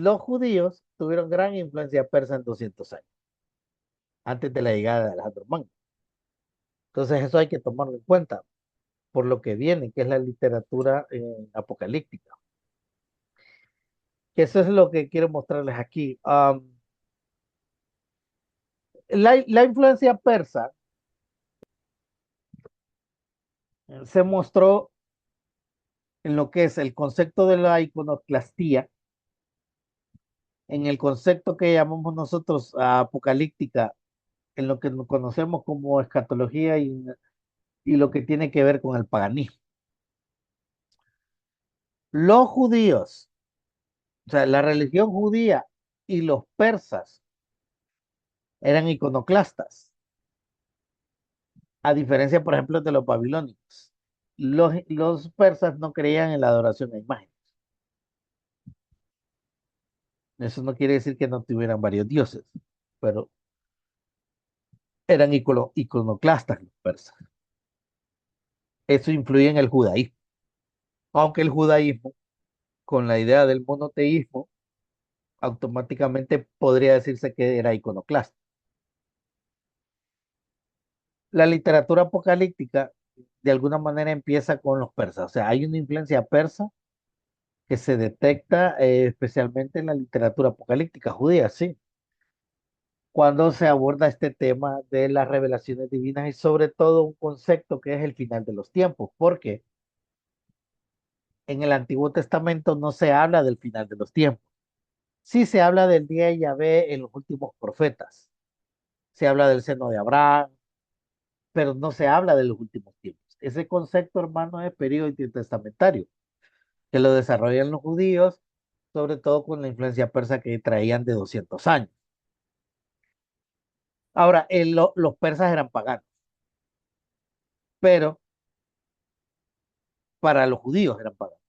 los judíos tuvieron gran influencia persa en 200 años, antes de la llegada de Alejandro Magno. Entonces eso hay que tomarlo en cuenta por lo que viene, que es la literatura apocalíptica. Que eso es lo que quiero mostrarles aquí. La influencia persa se mostró en lo que es el concepto de la iconoclastía, en el concepto que llamamos nosotros apocalíptica, en lo que nos conocemos como escatología y lo que tiene que ver con el paganismo. Los judíos, o sea, la religión judía y los persas eran iconoclastas, a diferencia, por ejemplo, de los babilónicos. Los persas no creían en la adoración a imágenes. Eso no quiere decir que no tuvieran varios dioses, pero eran iconoclastas los persas. Eso influye en el judaísmo, aunque el judaísmo, con la idea del monoteísmo, automáticamente podría decirse que era iconoclasta. La literatura apocalíptica de alguna manera empieza con los persas, o sea, hay una influencia persa que se detecta especialmente en la literatura apocalíptica judía, sí, cuando se aborda este tema de las revelaciones divinas y sobre todo un concepto que es el final de los tiempos, porque en el Antiguo Testamento no se habla del final de los tiempos, sí se habla del día de Yahvé en los últimos profetas, se habla del seno de Abraham, pero no se habla de los últimos tiempos. Ese concepto, hermano, es periodo intertestamentario, que lo desarrollan los judíos, sobre todo con la influencia persa que traían de 200 años. Ahora, los persas eran paganos, pero para los judíos eran paganos.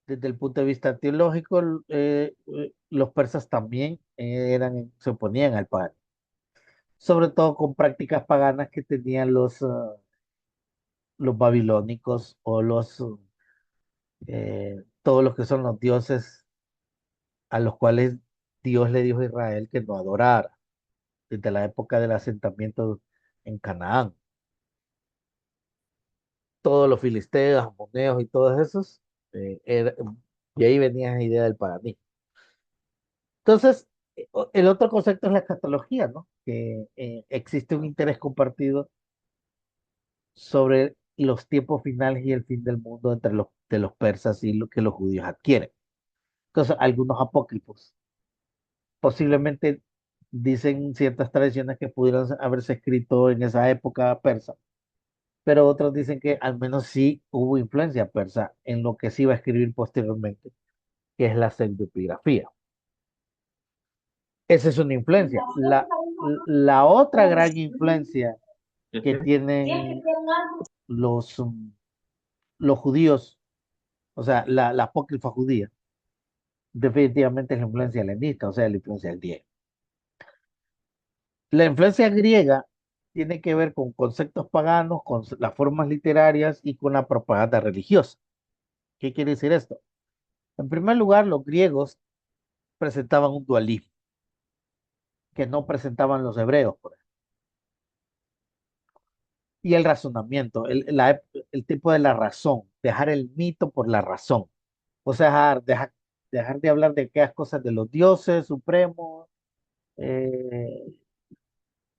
Desde el punto de vista teológico, los persas también se oponían al paganismo, sobre todo con prácticas paganas que tenían los babilónicos o todos los que son los dioses a los cuales Dios le dijo a Israel que no adorara desde la época del asentamiento en Canaán. Todos los filisteos, amonios y todos esos, y ahí venía esa idea del paganismo. Entonces, el otro concepto es la escatología, ¿no? Que existe un interés compartido sobre los tiempos finales y el fin del mundo entre de los persas y lo que los judíos adquieren. Entonces, algunos apócrifos posiblemente dicen ciertas tradiciones que pudieron haberse escrito en esa época persa, pero otros dicen que al menos sí hubo influencia persa en lo que se iba a escribir posteriormente, que es la pseudoepigrafía. Esa es una influencia. La otra gran influencia que tienen los, um, los judíos, o sea, la apócrifa judía, definitivamente es la influencia helenista, o sea, la influencia griega. La influencia griega tiene que ver con conceptos paganos, con las formas literarias y con la propaganda religiosa. ¿Qué quiere decir esto? En primer lugar, los griegos presentaban un dualismo que no presentaban los hebreos, por ejemplo. Y el razonamiento, el tipo de la razón, dejar el mito por la razón. O sea, dejar de hablar de aquellas cosas de los dioses supremos, eh,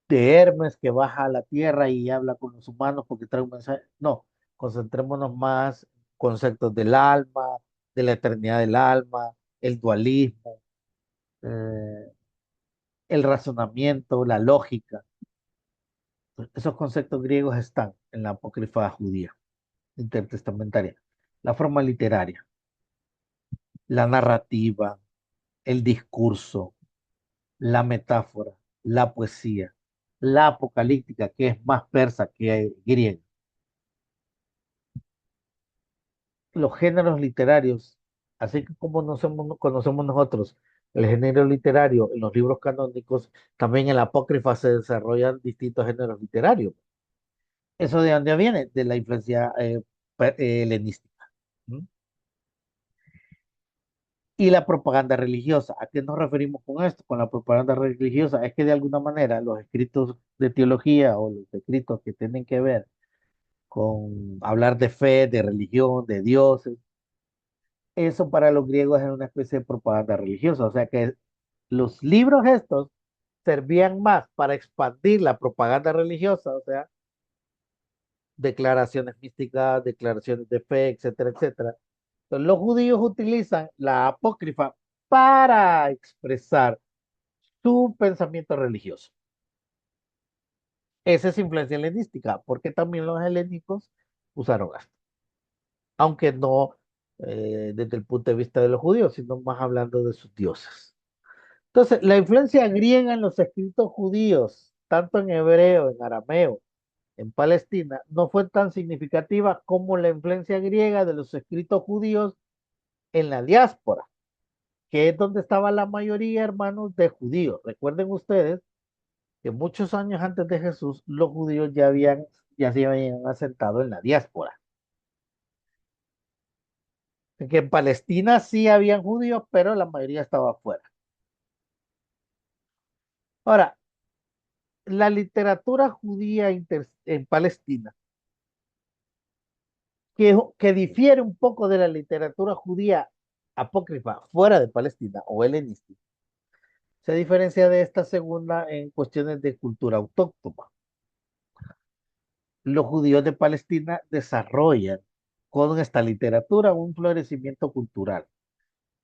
de Hermes que baja a la tierra y habla con los humanos porque trae un mensaje. No, concentrémonos más en conceptos del alma, de la eternidad del alma, el dualismo, eh, el razonamiento, la lógica. Esos conceptos griegos están en la apócrifa judía intertestamentaria. La forma literaria, la narrativa, el discurso, la metáfora, la poesía, la apocalíptica, que es más persa que griega. Los géneros literarios, así que como conocemos nosotros el género literario en los libros canónicos, también en la apócrifa se desarrollan distintos géneros literarios. ¿Eso de dónde viene? De la influencia helenística. ¿Mm? Y la propaganda religiosa. ¿A qué nos referimos con esto? Con la propaganda religiosa es que de alguna manera los escritos de teología o los escritos que tienen que ver con hablar de fe, de religión, de dioses, eso para los griegos es una especie de propaganda religiosa. O sea que los libros estos servían más para expandir la propaganda religiosa, o sea, declaraciones místicas, declaraciones de fe, etcétera, etcétera. Entonces, los judíos utilizan la apócrifa para expresar su pensamiento religioso. Esa es influencia helenística, porque también los helénicos usaron esto, aunque no desde el punto de vista de los judíos, sino más hablando de sus dioses. Entonces, la influencia griega en los escritos judíos, tanto en hebreo, en arameo, en Palestina, no fue tan significativa como la influencia griega de los escritos judíos en la diáspora, que es donde estaba la mayoría, hermanos, de judíos. Recuerden ustedes que muchos años antes de Jesús, los judíos ya se habían asentado en la diáspora. Que en Palestina sí habían judíos, pero la mayoría estaba afuera. Ahora, la literatura judía en Palestina, que difiere un poco de la literatura judía apócrifa fuera de Palestina o helenística, se diferencia de esta segunda en cuestiones de cultura autóctona. Los judíos de Palestina desarrollan con esta literatura un florecimiento cultural,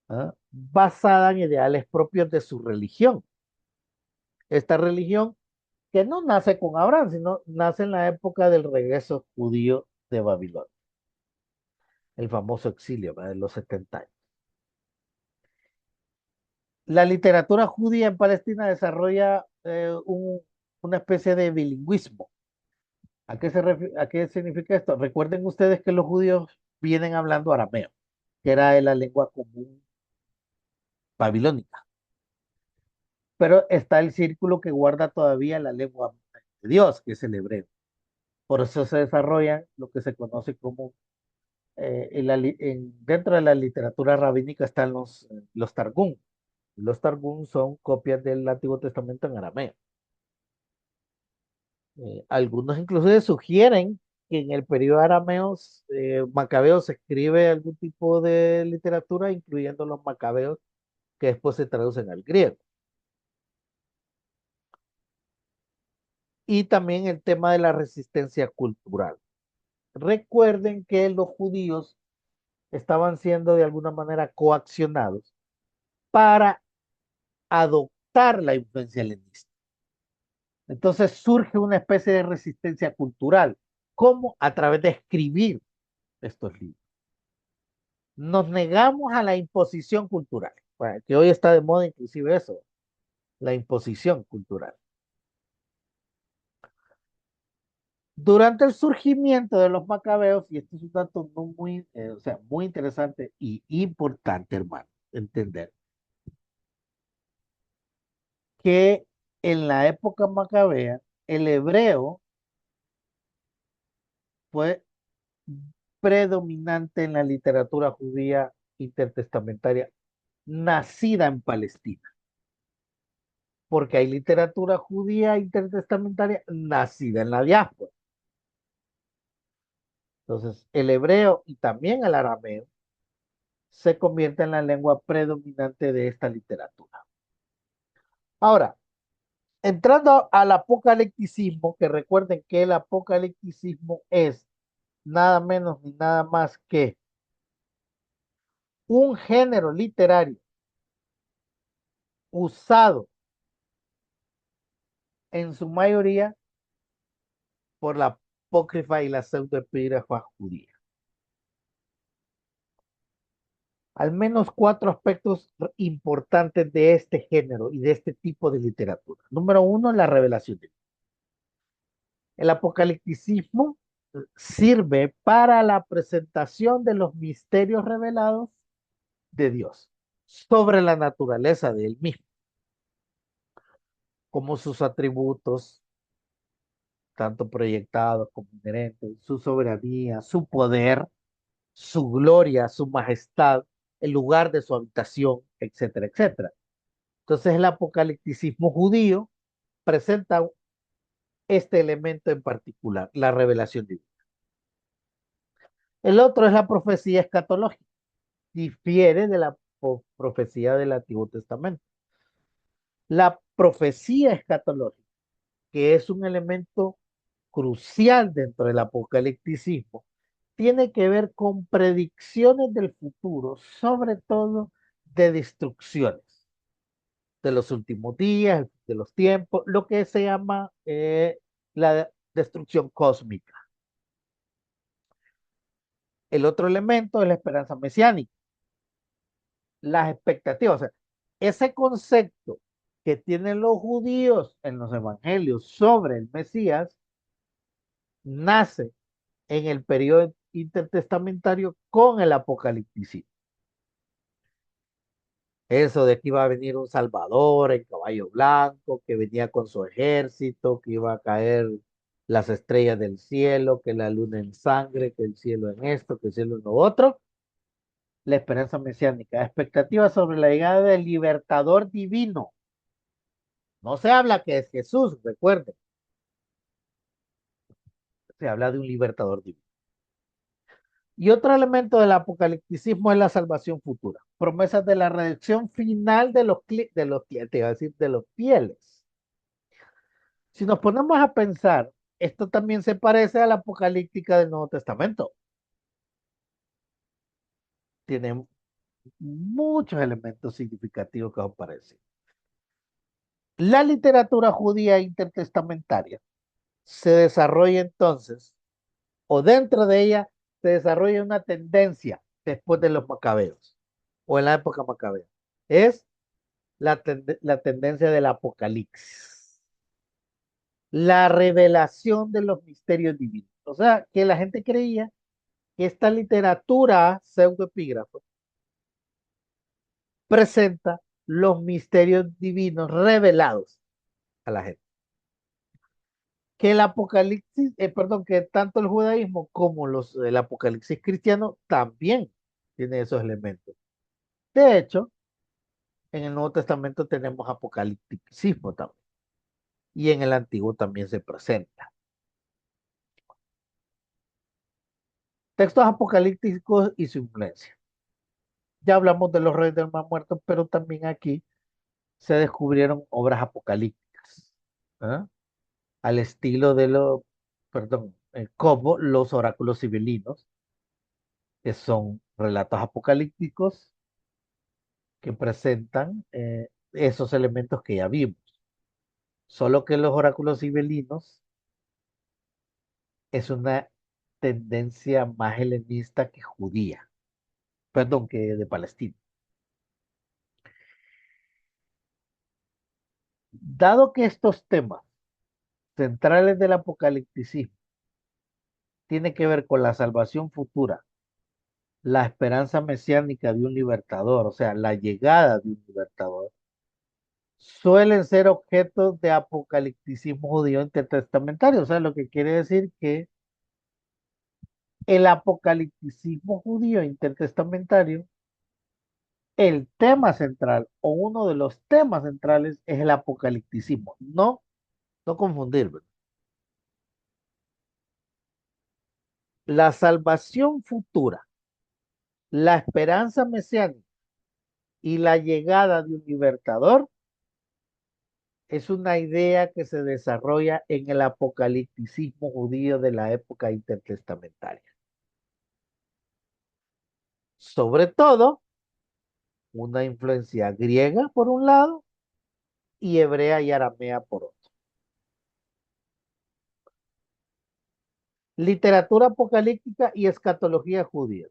¿ah? Basada en ideales propios de su religión. Esta religión que no nace con Abraham, sino nace en la época del regreso judío de Babilonia, el famoso exilio, ¿verdad? De los 70 años. La literatura judía en Palestina desarrolla una especie de bilingüismo. ¿A qué significa esto? Recuerden ustedes que los judíos vienen hablando arameo, que era la lengua común babilónica, pero está el círculo que guarda todavía la lengua de Dios, que es el hebreo. Por eso se desarrollan lo que se conoce como, dentro de la literatura rabínica están los Targum. Los Targum son copias del Antiguo Testamento en arameo. Algunos inclusive sugieren que en el periodo arameo macabeo se escribe algún tipo de literatura, incluyendo los macabeos, que después se traducen al griego. Y también el tema de la resistencia cultural. Recuerden que los judíos estaban siendo de alguna manera coaccionados para adoptar la influencia helenista. Entonces surge una especie de resistencia cultural, como a través de escribir estos libros. Nos negamos a la imposición cultural, bueno, que hoy está de moda inclusive eso, la imposición cultural. Durante el surgimiento de los macabeos, y este es un dato no muy, o sea, muy interesante y importante, hermano, entender, que en la época macabea, el hebreo fue predominante en la literatura judía intertestamentaria nacida en Palestina, porque hay literatura judía intertestamentaria nacida en la diáspora. Entonces, el hebreo y también el arameo se convierte en la lengua predominante de esta literatura. Ahora, entrando al apocalipticismo, que recuerden que el apocalipticismo es nada menos ni nada más que un género literario usado en su mayoría por la apócrifa y la pseudoepígrafa judía. Al menos cuatro aspectos importantes de este género y de este tipo de literatura. Número uno, la revelación de Dios. El apocalipticismo sirve para la presentación de los misterios revelados de Dios sobre la naturaleza de él mismo, como sus atributos, tanto proyectados como inherentes, su soberanía, su poder, su gloria, su majestad. el lugar de su habitación, etcétera, etcétera. Entonces el apocalipticismo judío presenta este elemento en particular, la revelación divina. El otro es la profecía escatológica, difiere de la profecía del Antiguo Testamento. La profecía escatológica, que es un elemento crucial dentro del apocalipticismo, tiene que ver con predicciones del futuro, sobre todo de destrucciones de los últimos días, de los tiempos, lo que se llama la destrucción cósmica. El otro elemento es la esperanza mesiánica, las expectativas. O sea, ese concepto que tienen los judíos en los evangelios sobre el Mesías nace en el periodo intertestamentario con el apocalipticismo. Eso de que iba a venir un Salvador en caballo blanco, que venía con su ejército, que iba a caer las estrellas del cielo, que la luna en sangre, que el cielo en esto, que el cielo en lo otro. La esperanza mesiánica, expectativa sobre la llegada del libertador divino. No se habla que es Jesús, recuerden, se habla de un libertador divino. Y otro elemento del apocalipticismo es la salvación futura, promesas de la redención final te iba a decir, de los fieles. Si nos ponemos a pensar, esto también se parece a la apocalíptica del Nuevo Testamento. Tiene muchos elementos significativos que aparecen. La literatura judía intertestamentaria se desarrolla entonces, o dentro de ella se desarrolla una tendencia después de los macabeos, o en la época macabea. Es la tendencia del apocalipsis, la revelación de los misterios divinos. O sea, que la gente creía que esta literatura pseudoepígrafa presenta los misterios divinos revelados a la gente. Que el apocalipsis, perdón, que tanto el judaísmo como el apocalipsis cristiano también tiene esos elementos. De hecho, en el Nuevo Testamento tenemos apocalipticismo también, y en el Antiguo también se presenta. Textos apocalípticos y su influencia. Ya hablamos de los reyes del mar muerto, pero también aquí se descubrieron obras apocalípticas, ¿ah? Al estilo de perdón, como los oráculos civilinos, que son relatos apocalípticos que presentan esos elementos que ya vimos. Solo que los oráculos civilinos es una tendencia más helenista que judía, perdón, que de Palestina. Dado que estos temas centrales del apocalipticismo tienen que ver con la salvación futura, la esperanza mesiánica de un libertador, o sea, la llegada de un libertador, suelen ser objetos de apocalipticismo judío intertestamentario. O sea, lo que quiere decir que el apocalipticismo judío intertestamentario, el tema central o uno de los temas centrales es el apocalipticismo. No, no confundir, ¿verdad? La salvación futura, la esperanza mesiánica y la llegada de un libertador es una idea que se desarrolla en el apocalipticismo judío de la época intertestamentaria. Sobre todo, una influencia griega por un lado y hebrea y aramea por otro. Literatura apocalíptica y escatología judía.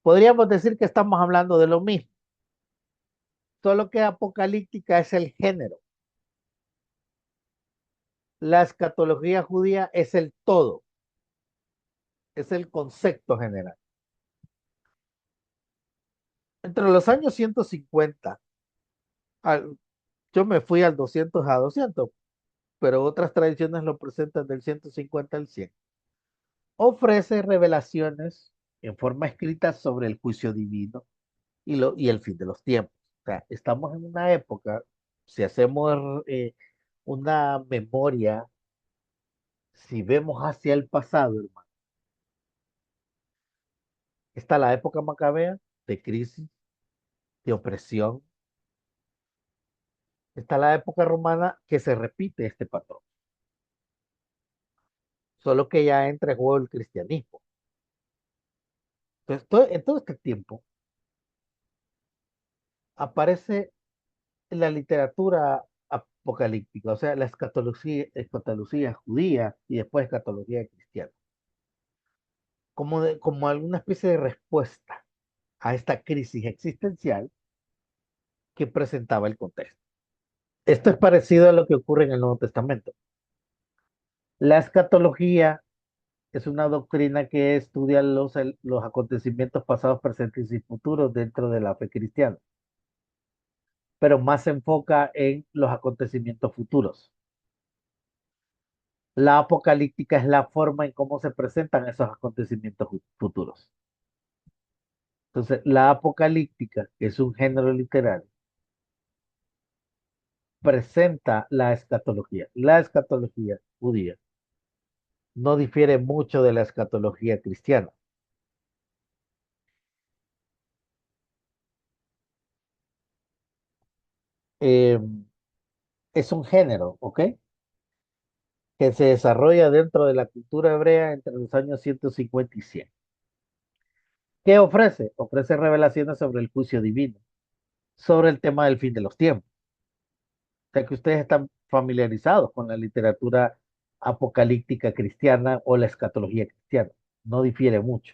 Podríamos decir que estamos hablando de lo mismo, solo que apocalíptica es el género. La escatología judía es el todo, es el concepto general. Entre los años 150, yo me fui al 200 a 200, pero otras tradiciones lo presentan del 150 al 100. Ofrece revelaciones en forma escrita sobre el juicio divino y el fin de los tiempos. O sea, estamos en una época, si hacemos una memoria, si vemos hacia el pasado, hermano, está la época macabea de crisis, de opresión, está la época romana que se repite este patrón, solo que ya entra en juego el cristianismo. Entonces, en todo este tiempo aparece la literatura apocalíptica, o sea, la escatología judía y después escatología cristiana, como alguna especie de respuesta a esta crisis existencial que presentaba el contexto. Esto es parecido a lo que ocurre en el Nuevo Testamento. La escatología es una doctrina que estudia los acontecimientos pasados, presentes y futuros dentro de la fe cristiana, pero más se enfoca en los acontecimientos futuros. La apocalíptica es la forma en cómo se presentan esos acontecimientos futuros. Entonces, la apocalíptica, que es un género literario, presenta la escatología. La escatología judía no difiere mucho de la escatología cristiana. Eh, es un género, ¿ok? Que se desarrolla dentro de la cultura hebrea entre los años 150 y 100. ¿Qué ofrece? Ofrece revelaciones sobre el juicio divino, sobre el tema del fin de los tiempos. O sea que ustedes están familiarizados con la literatura apocalíptica cristiana o la escatología cristiana. No difiere mucho.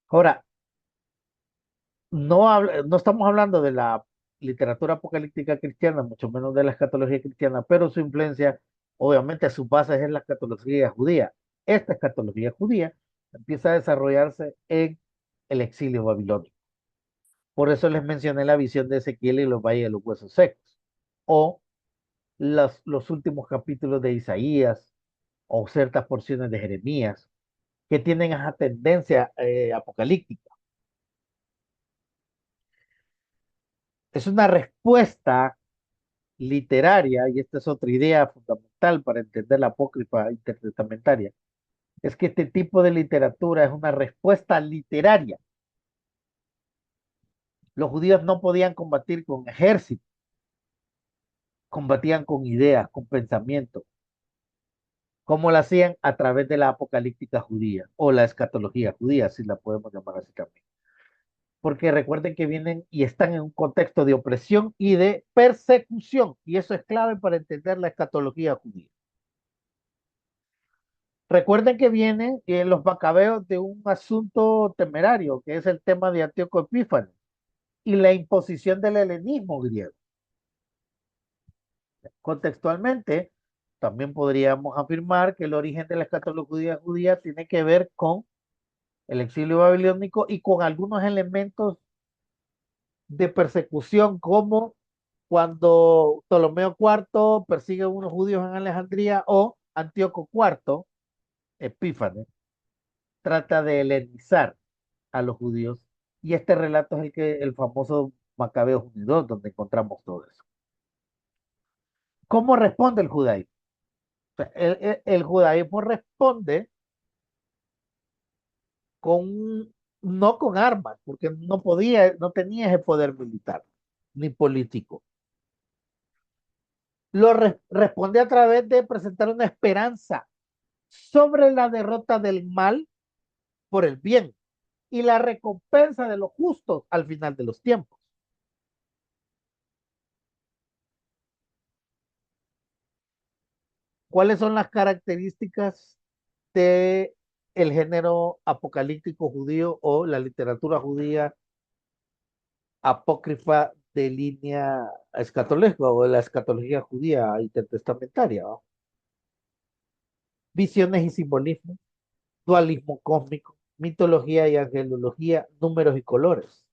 Ahora, no estamos hablando de la literatura apocalíptica cristiana, mucho menos de la escatología cristiana, pero su influencia, obviamente, su base es en la escatología judía. Esta escatología judía empieza a desarrollarse en el exilio babilónico. Por eso les mencioné la visión de Ezequiel y los valles de los huesos secos, o los últimos capítulos de Isaías, o ciertas porciones de Jeremías, que tienen esa tendencia apocalíptica. Es una respuesta literaria, y esta es otra idea fundamental para entender la apócrifa intertestamentaria, es que este tipo de literatura es una respuesta literaria. Los judíos no podían combatir con ejército, combatían con ideas, con pensamientos, como lo hacían a través de la apocalíptica judía o la escatología judía, si la podemos llamar así también. Porque recuerden que vienen y están en un contexto de opresión y de persecución, y eso es clave para entender la escatología judía. Recuerden que vienen los macabeos de un asunto temerario, que es el tema de Antíoco Epífanes y la imposición del helenismo griego. Contextualmente, también podríamos afirmar que el origen de la escatología judía tiene que ver con el exilio babilónico y con algunos elementos de persecución, como cuando Ptolomeo IV persigue a unos judíos en Alejandría o Antíoco IV, Epífanes, trata de helenizar a los judíos. Y este relato es el famoso Macabeos Unidos, donde encontramos todo eso. ¿Cómo responde el judaísmo? O sea, el judaísmo responde con, no con armas, porque no tenía ese poder militar ni político. Responde a través de presentar una esperanza sobre la derrota del mal por el bien y la recompensa de los justos al final de los tiempos. ¿Cuáles son las características de el género apocalíptico judío o la literatura judía apócrifa de línea escatológica o de la escatología judía intertestamentaria? ¿No? Visiones y simbolismo, dualismo cósmico, mitología y angelología, números y colores.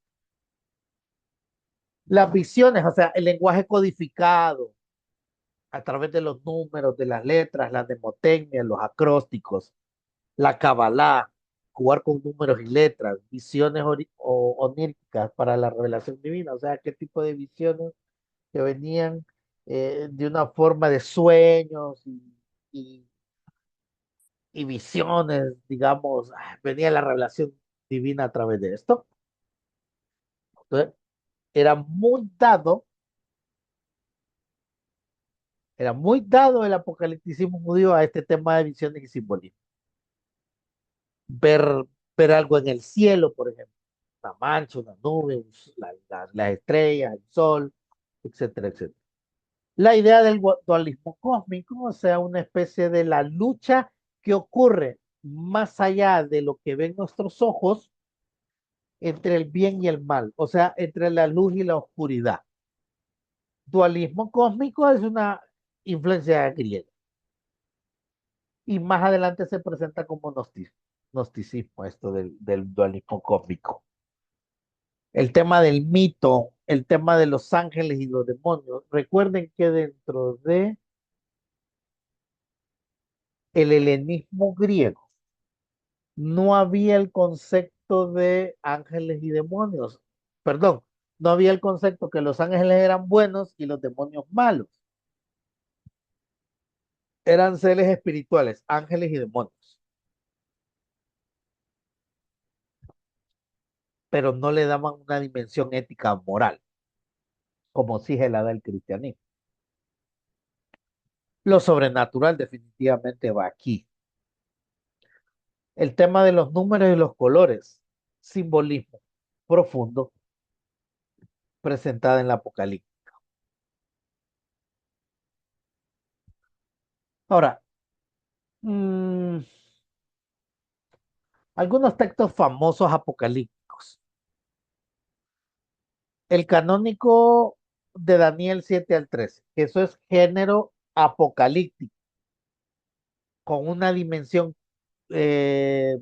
Las visiones, o sea, el lenguaje codificado a través de los números, de las letras, la mnemotecnia, los acrósticos, la cabalá. jugar con números y letras, visiones oníricas para la revelación divina, o sea, qué tipo de visiones que venían de una forma de sueños y- y visiones, digamos, venía la revelación divina a través de esto. Entonces, era muy dado, era muy dado el apocalipticismo judío a este tema de visiones y simbolismo. Ver, ver algo en el cielo, por ejemplo, una mancha, una nube, las estrellas, el sol, etcétera, etcétera. La idea del dualismo cósmico, o sea, una especie de la lucha que ocurre más allá de lo que ven nuestros ojos entre el bien y el mal, o sea, entre la luz y la oscuridad. Dualismo cósmico es una influencia griega y más adelante se presenta como gnosticismo, esto del dualismo cósmico. El tema del mito, el tema de los ángeles y los demonios. Recuerden que dentro de el helenismo griego no había el concepto de ángeles y demonios. Perdón, no había el concepto que los ángeles eran buenos y los demonios malos. Eran seres espirituales, ángeles y demonios, pero no le daban una dimensión ética moral, como sí se la da el cristianismo. Lo sobrenatural definitivamente va aquí. El tema de los números y los colores, simbolismo profundo presentada en la Apocalipsis. Ahora, mm, algunos textos famosos apocalípticos. El canónico de Daniel 7 al 13, que eso es género apocalíptico, con una dimensión eh,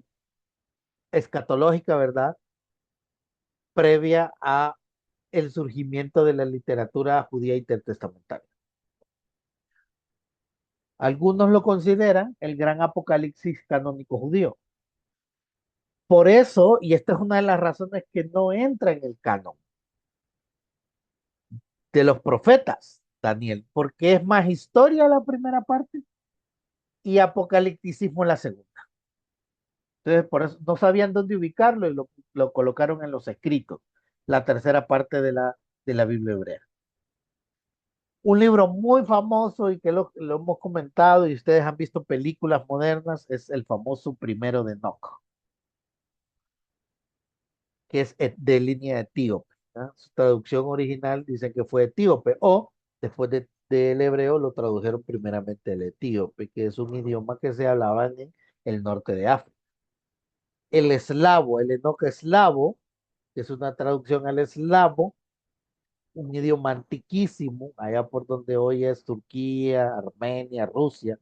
escatológica, ¿verdad? Previa a el surgimiento de la literatura judía intertestamentaria. Algunos lo consideran el gran apocalipsis canónico judío. Por eso, y esta es una de las razones que no entra en el canon de los profetas, Daniel, porque es más historia la primera parte y apocalipticismo la segunda. Entonces, por eso no sabían dónde ubicarlo y lo colocaron en los escritos, la tercera parte de la Biblia hebrea. Un libro muy famoso y que lo hemos comentado y ustedes han visto películas modernas es el famoso Primero de Enoch, que es de línea etíope. ¿Ah? Su traducción original dicen que fue etíope o después del hebreo lo tradujeron primeramente el etíope, que es un idioma que se hablaba en el norte de África. El eslavo, el Enoch eslavo, que es una traducción al eslavo, un idioma antiquísimo, allá por donde hoy es Turquía, Armenia, Rusia.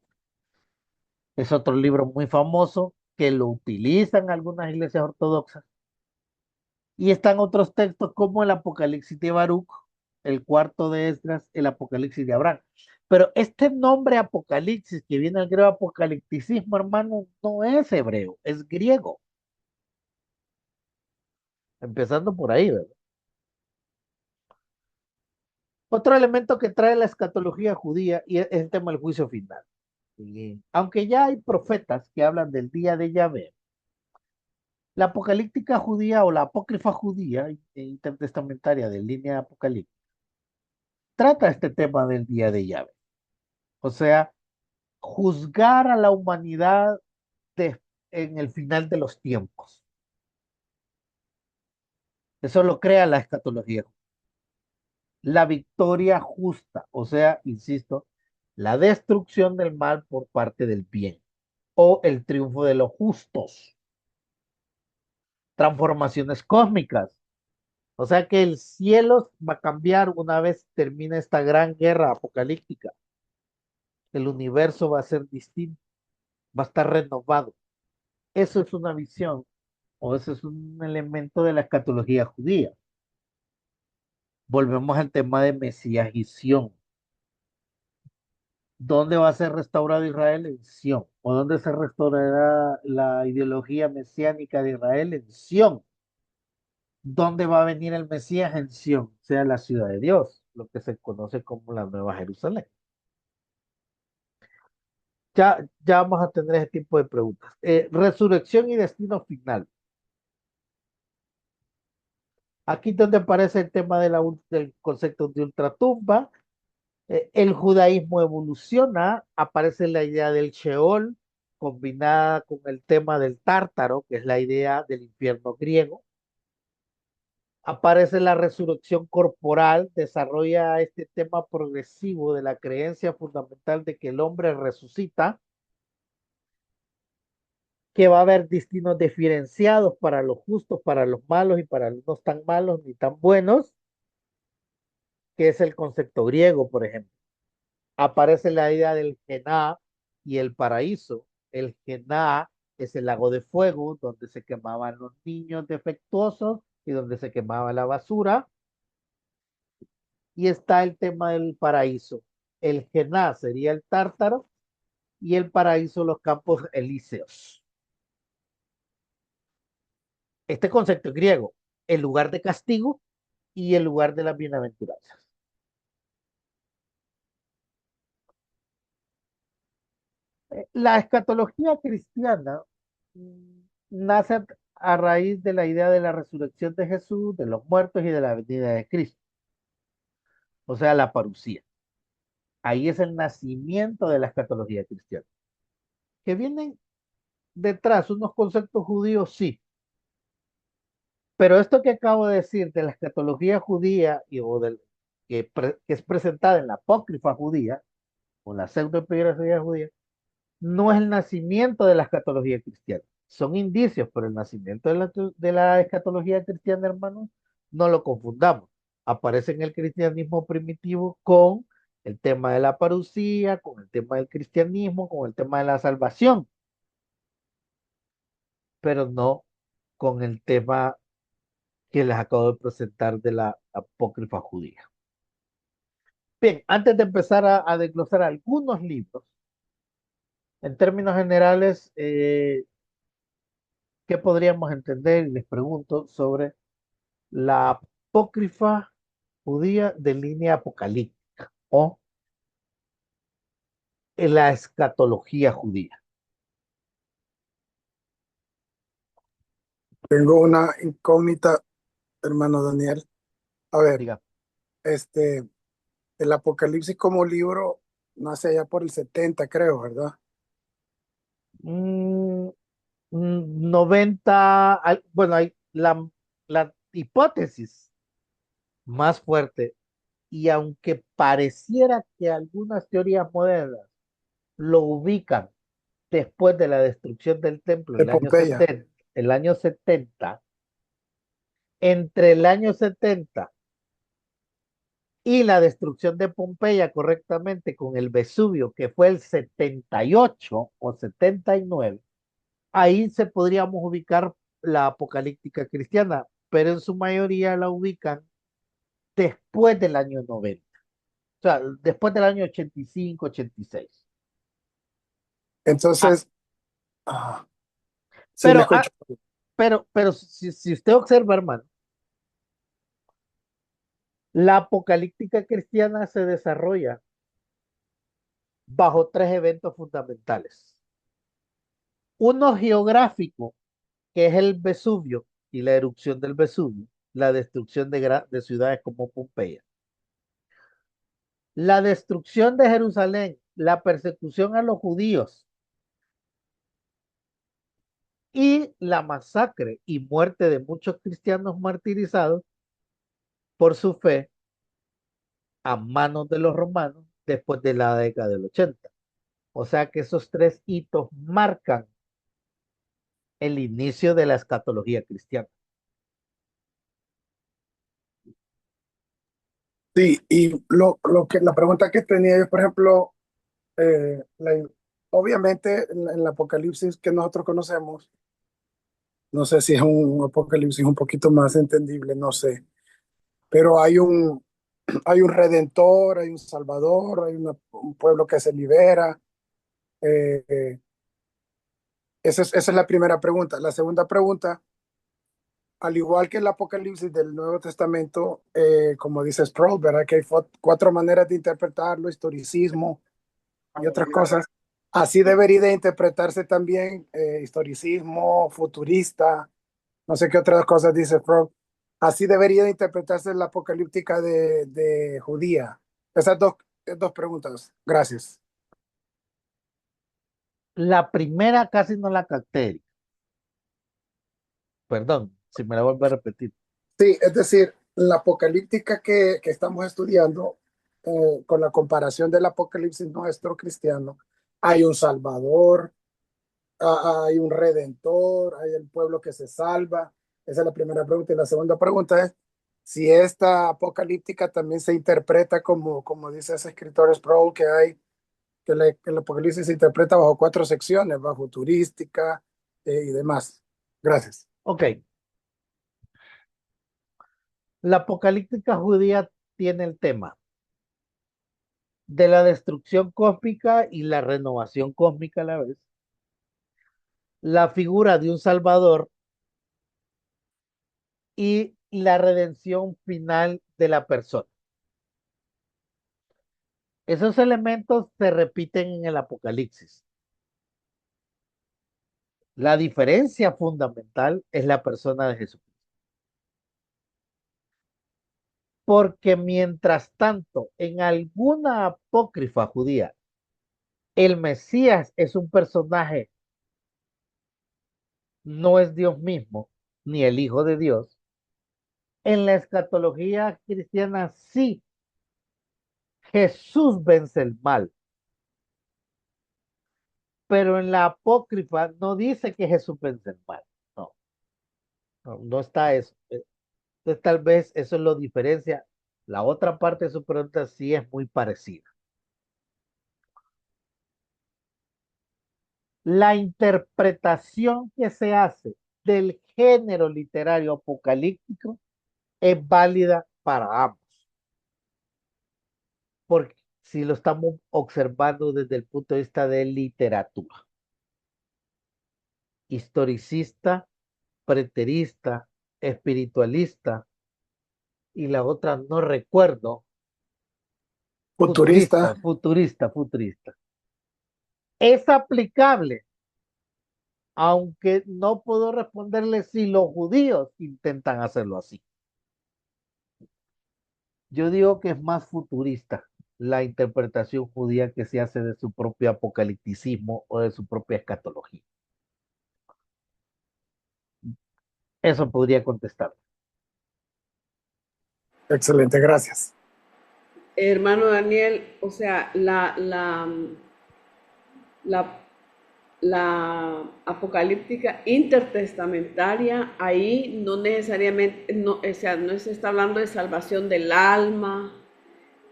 Es otro libro muy famoso que lo utilizan algunas iglesias ortodoxas. Y están otros textos como el Apocalipsis de Baruch, el cuarto de Esdras, el Apocalipsis de Abraham. Pero este nombre Apocalipsis, que viene del griego apocalipticismo, hermano, no es hebreo, es griego. Empezando por ahí, ¿verdad? Otro elemento que trae la escatología judía y es el tema del juicio final. Y aunque ya hay profetas que hablan del día de Yahvé, la apocalíptica judía o la apócrifa judía intertestamentaria de línea apocalíptica trata este tema del día de Yahvé. O sea, juzgar a la humanidad de- en el final de los tiempos. Eso lo crea la escatología. La victoria justa, o sea, insisto, la destrucción del mal por parte del bien o el triunfo de los justos. Transformaciones cósmicas. O sea que el cielo va a cambiar una vez termine esta gran guerra apocalíptica. El universo va a ser distinto, va a estar renovado. Eso es una visión o eso es un elemento de la escatología judía. Volvemos al tema de Mesías y Sión. ¿Dónde va a ser restaurado Israel? En Sión. ¿O dónde se restaurará la ideología mesiánica de Israel? En Sión. ¿Dónde va a venir el Mesías? En Sión, sea la ciudad de Dios, lo que se conoce como la Nueva Jerusalén. Ya vamos a tener ese tipo de preguntas. Resurrección y destino final. Aquí donde aparece el tema del concepto de ultratumba. El judaísmo evoluciona, aparece la idea del Sheol combinada con el tema del Tártaro, que es la idea del infierno griego. Aparece la resurrección corporal, desarrolla este tema progresivo de la creencia fundamental de que el hombre resucita, que va a haber destinos diferenciados para los justos, para los malos y para los no tan malos ni tan buenos, que es el concepto griego, por ejemplo. Aparece la idea del Gená y el paraíso. El Gená es el lago de fuego donde se quemaban los niños defectuosos y donde se quemaba la basura. Y está el tema del paraíso. El Gená sería el Tártaro y el paraíso los campos elíseos. Este concepto es griego, el lugar de castigo y el lugar de las bienaventuranzas. La escatología cristiana mm, nace a raíz de la idea de la resurrección de Jesús, de los muertos y de la venida de Cristo, o sea, la parucía. Ahí es el nacimiento de la escatología cristiana. Que vienen detrás unos conceptos judíos, sí, pero esto que acabo de decir de la escatología judía que es presentada en la apócrifa judía, o la pseudoepigrafía judía, no es el nacimiento de la escatología cristiana. Son indicios, pero el nacimiento de la escatología cristiana, hermanos, no lo confundamos. Aparece en el cristianismo primitivo con el tema de la parucía, con el tema del cristianismo, con el tema de la salvación, pero no con el tema que les acabo de presentar de la apócrifa judía. Bien, antes de empezar a desglosar algunos libros, en términos generales, ¿qué podríamos entender? Y les pregunto sobre la apócrifa judía de línea apocalíptica o en la escatología judía. Tengo una incógnita, hermano Daniel. A ver, Diga, este, el Apocalipsis como libro nace allá por el 70, creo, ¿verdad? mm, 90, bueno, hay la hipótesis más fuerte, y aunque pareciera que algunas teorías modernas lo ubican después de la destrucción del templo, De Pompeya. el año 70, entre el año 70 y la destrucción de Pompeya correctamente con el Vesubio, que fue el 78 o 79, ahí se podríamos ubicar la apocalíptica cristiana, pero en su mayoría la ubican después del año 90, o sea, después del año 85, 86. Ah, Entonces, ah, sí le pero, ah, escucho. pero si usted observa, hermano, la apocalíptica cristiana se desarrolla bajo tres eventos fundamentales. Uno geográfico, que es el Vesubio y la erupción del Vesubio, la destrucción de ciudades como Pompeya, la destrucción de Jerusalén, la persecución a los judíos y la masacre y muerte de muchos cristianos martirizados por su fe a manos de los romanos después de la década del 80. O sea que esos tres hitos marcan el inicio de la escatología cristiana. Sí, y la pregunta que tenía yo, por ejemplo, obviamente en el Apocalipsis que nosotros conocemos, no sé si es un Apocalipsis un poquito más entendible, no sé, pero hay hay un redentor, hay un salvador, hay un pueblo que se libera. Eh, esa es la primera pregunta. La segunda pregunta, al igual que el Apocalipsis del Nuevo Testamento, como dice Sproul, ¿verdad? Que hay cuatro maneras de interpretarlo, historicismo y otras cosas. Así debería de interpretarse también historicismo, futurista, no sé qué otras cosas dice Sproul. Así debería de interpretarse la apocalíptica de judía. Esas dos preguntas. Gracias. La primera casi no la capté. Perdón, si me la vuelvo a repetir. Sí, es decir, la apocalíptica que estamos estudiando, con la comparación del apocalipsis nuestro cristiano, hay un salvador, hay un redentor, hay el pueblo que se salva. Esa es la primera pregunta. Y la segunda pregunta es si esta apocalíptica también se interpreta como dice ese escritor Sproul, que hay, que el apocalipsis se interpreta bajo cuatro secciones, bajo turística y demás. Gracias. Ok, la apocalíptica judía tiene el tema de la destrucción cósmica y la renovación cósmica a la vez, la figura de un salvador y la redención final de la persona. Esos elementos se repiten en el Apocalipsis. La diferencia fundamental es la persona de Jesús. Porque mientras tanto, en alguna apócrifa judía, el Mesías es un personaje, no es Dios mismo, ni el Hijo de Dios. En la escatología cristiana sí, Jesús vence el mal, pero en la apócrifa no dice que Jesús vence el mal. No, no, no está eso. Entonces tal vez eso lo diferencia. La otra parte de su pregunta sí es muy parecida. La interpretación que se hace del género literario apocalíptico es válida para ambos, porque si lo estamos observando desde el punto de vista de literatura, historicista, preterista, espiritualista, y la otra no recuerdo, Futurista. futurista. Es aplicable, aunque no puedo responderle si los judíos intentan hacerlo así. Yo digo que es más futurista la interpretación judía que se hace de su propio apocalipticismo o de su propia escatología. Eso podría contestar. Excelente, gracias. Hermano Daniel, o sea, la, la apocalíptica intertestamentaria, ahí no necesariamente, no, o sea, no se está hablando de salvación del alma,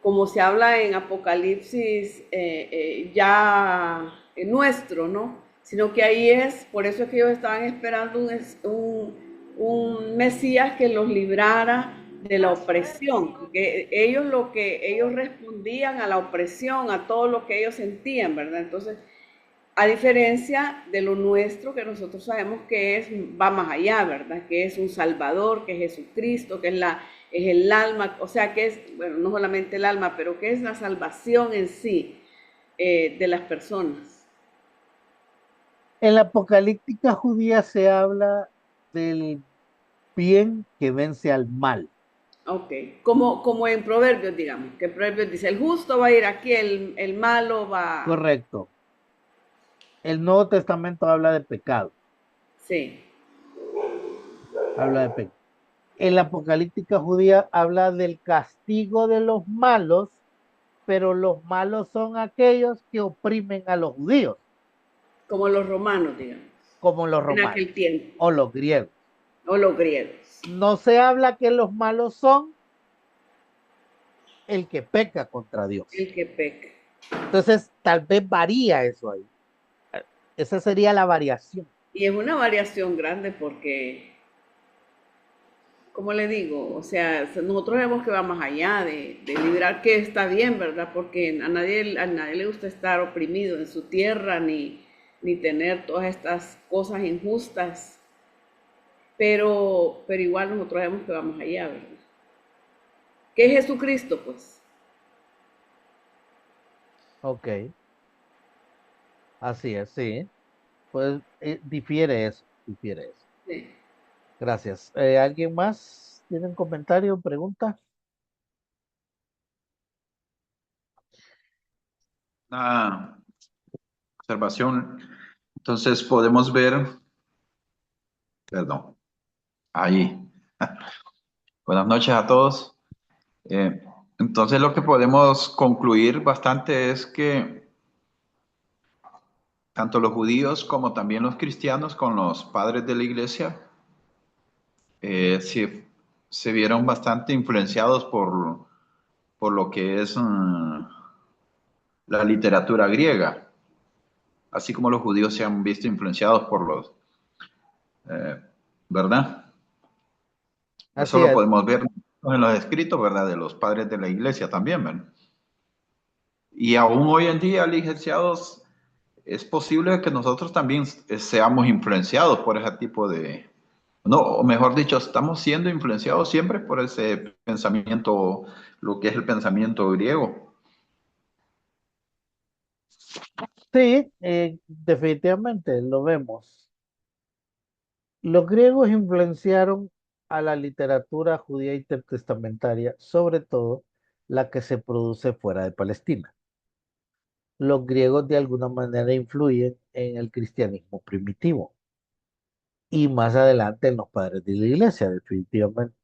como se habla en Apocalipsis ya nuestro, ¿no? Sino que ahí es, por eso es que ellos estaban esperando un Mesías que los librara de la opresión, porque ellos lo que ellos respondían a la opresión, a todo lo que ellos sentían, ¿verdad? Entonces, a diferencia de lo nuestro, que nosotros sabemos que es, va más allá, ¿verdad? Que es un Salvador, que es Jesucristo, que es el alma, o sea, que es, bueno, no solamente el alma, pero que es la salvación en sí de las personas. En la apocalíptica judía se habla del bien que vence al mal. Ok, como en Proverbios, digamos, que Proverbios dice, el justo va a ir aquí, el malo va... Correcto. El Nuevo Testamento habla de pecado. Sí, Habla de pecado. En la apocalíptica judía habla del castigo de los malos, pero los malos son aquellos que oprimen a los judíos, como los romanos, digamos, como los en romanos aquel tiempo, o los griegos. o los griegos. No se habla que los malos son el que peca contra Dios. El que peca. Entonces, tal vez varía eso ahí. Esa sería la variación. Y es una variación grande porque ¿cómo le digo? O sea, nosotros vemos que va más allá de liberar que está bien, ¿verdad? Porque a nadie le gusta estar oprimido en su tierra ni tener todas estas cosas injustas, pero igual nosotros vemos que va más allá, ¿verdad? ¿Qué es Jesucristo, pues? Ok, así es, sí. Pues difiere eso, difiere eso. Sí. Gracias. ¿Alguien más tiene un comentario, pregunta? Una observación. Entonces podemos ver, perdón, ahí. Buenas noches a todos. Eh, entonces lo que podemos concluir bastante es que tanto los judíos como también los cristianos con los padres de la iglesia sí, se vieron bastante influenciados por lo que es la literatura griega, así como los judíos se han visto influenciados por eh, ¿verdad? Eso Así lo es. podemos ver en los escritos, ¿verdad? De los padres de la iglesia también, ¿verdad? Y aún hoy en día, licenciados, es posible que nosotros también seamos influenciados por ese tipo de, no, o mejor dicho, estamos siendo influenciados siempre por ese pensamiento, lo que es el pensamiento griego. Sí, definitivamente lo vemos. Los griegos influenciaron a la literatura judía intertestamentaria, sobre todo la que se produce fuera de Palestina. Los griegos de alguna manera influyen en el cristianismo primitivo y más adelante en los padres de la iglesia, definitivamente.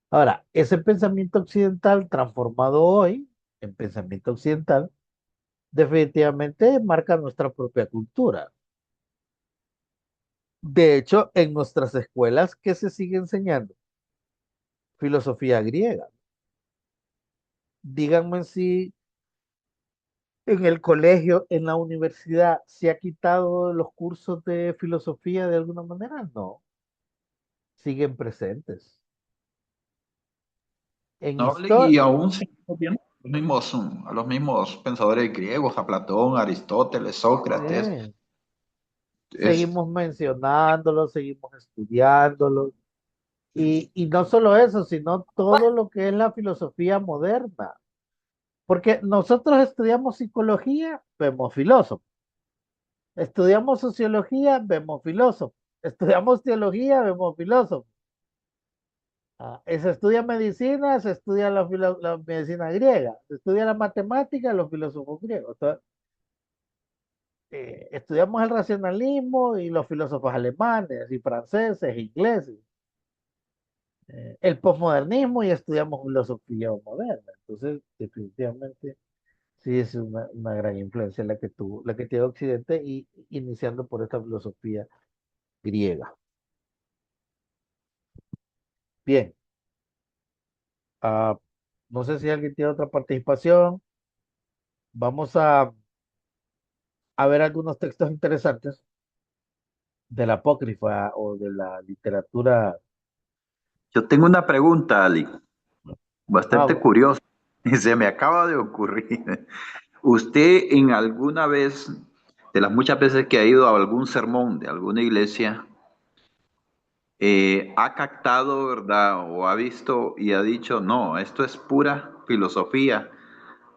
Ahora, ese pensamiento occidental transformado hoy en pensamiento occidental, definitivamente marca nuestra propia cultura. De hecho, en nuestras escuelas, ¿qué se sigue enseñando? Filosofía griega. Díganme si en el colegio, en la universidad, se ha quitado los cursos de filosofía de alguna manera. No, siguen presentes. En ¿No? historia, Y aún seguimos viendo a los mismos pensadores griegos, a Platón, Aristóteles, Sócrates. Es, seguimos mencionándolos, seguimos estudiándolos. Y no solo eso, sino todo lo que es la filosofía moderna. Porque nosotros estudiamos psicología, vemos filósofos. Estudiamos sociología, vemos filósofos. Estudiamos teología, vemos filósofos. Se estudia medicina, se estudia la medicina griega. Se estudia la matemática, los filósofos griegos. Entonces, estudiamos el racionalismo y los filósofos alemanes y franceses, ingleses. El posmodernismo y estudiamos filosofía moderna. Entonces, definitivamente, sí es una gran influencia la que tiene Occidente y iniciando por esta filosofía griega. Bien, ah, no sé si alguien tiene otra participación. Vamos a ver algunos textos interesantes de la apócrifa o de la literatura. yo tengo una pregunta, Ali, Ah, bastante curiosa, y se me acaba de ocurrir. ¿Usted en alguna vez, de las muchas veces que ha ido a algún sermón de alguna iglesia, ha captado, ¿verdad? O ha visto y ha dicho, no, esto es pura filosofía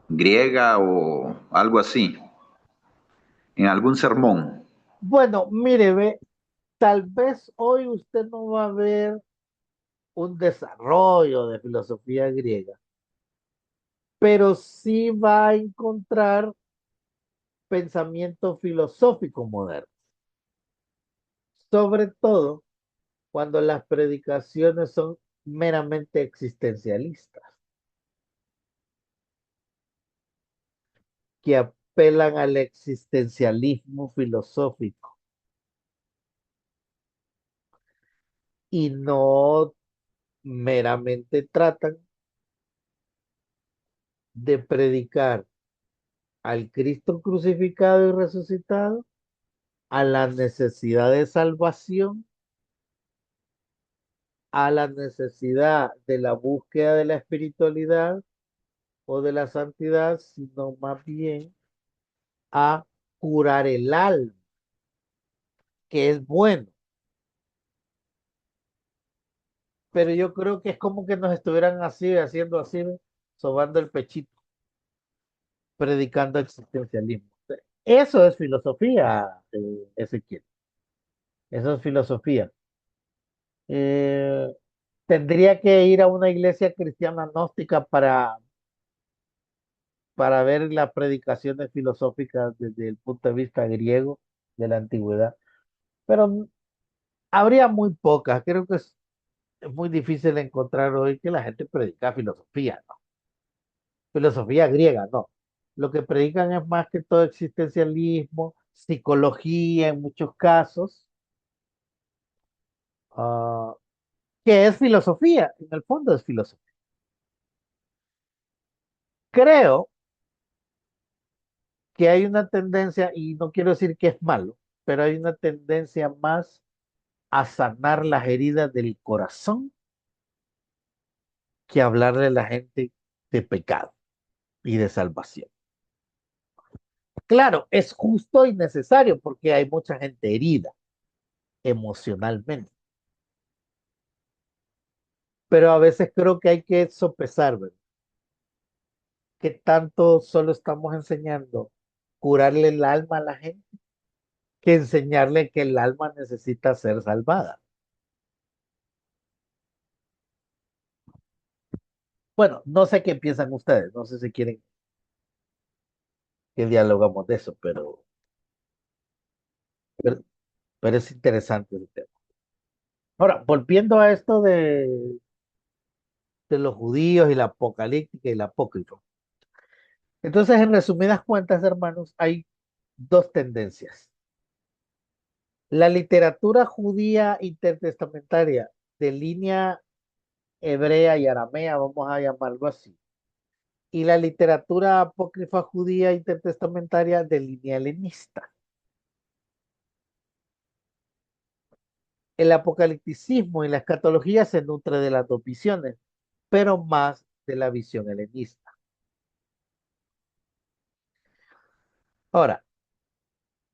griega o algo así, en algún sermón? bueno, mire, ve, tal vez hoy usted no va a ver un desarrollo de filosofía griega, pero sí va a encontrar pensamiento filosófico moderno, sobre todo cuando las predicaciones son meramente existencialistas, que apelan al existencialismo filosófico y no meramente tratan de predicar al Cristo crucificado y resucitado, a la necesidad de salvación a la necesidad de la búsqueda de la espiritualidad o de la santidad, sino más bien a curar el alma, que es bueno. Pero yo creo que es como que nos estuvieran así, haciendo así, sobando el pechito, predicando existencialismo. Eso es filosofía, Ezequiel. Eso es filosofía. Eh, Tendría que ir a una iglesia cristiana gnóstica para ver las predicaciones filosóficas desde el punto de vista griego de la antigüedad. Pero habría muy pocas. Creo que es muy difícil encontrar hoy que la gente predica filosofía, ¿no? Filosofía griega, no. Lo que predican es más que todo existencialismo, psicología en muchos casos, ah, que es filosofía, en el fondo es filosofía. Creo que hay una tendencia, y no quiero decir que es malo, pero hay una tendencia más a sanar las heridas del corazón que hablarle a la gente de pecado y de salvación. Claro, es justo y necesario porque hay mucha gente herida emocionalmente, pero a veces creo que hay que sopesar, ¿verdad? Que tanto solo estamos enseñando curarle el alma a la gente que enseñarle que el alma necesita ser salvada. Bueno, no sé qué piensan ustedes, no sé si quieren que dialogamos de eso, pero, pero es interesante el tema. Ahora, volviendo a esto de los judíos y la apocalíptica y la apócrifo. Entonces, en resumidas cuentas, hermanos, hay dos tendencias. La literatura judía intertestamentaria de línea hebrea y aramea, vamos a llamarlo así, y la literatura apócrifa judía intertestamentaria de línea helenista. El apocalipticismo y la escatología se nutre de las dos visiones, pero más de la visión helenista. Ahora,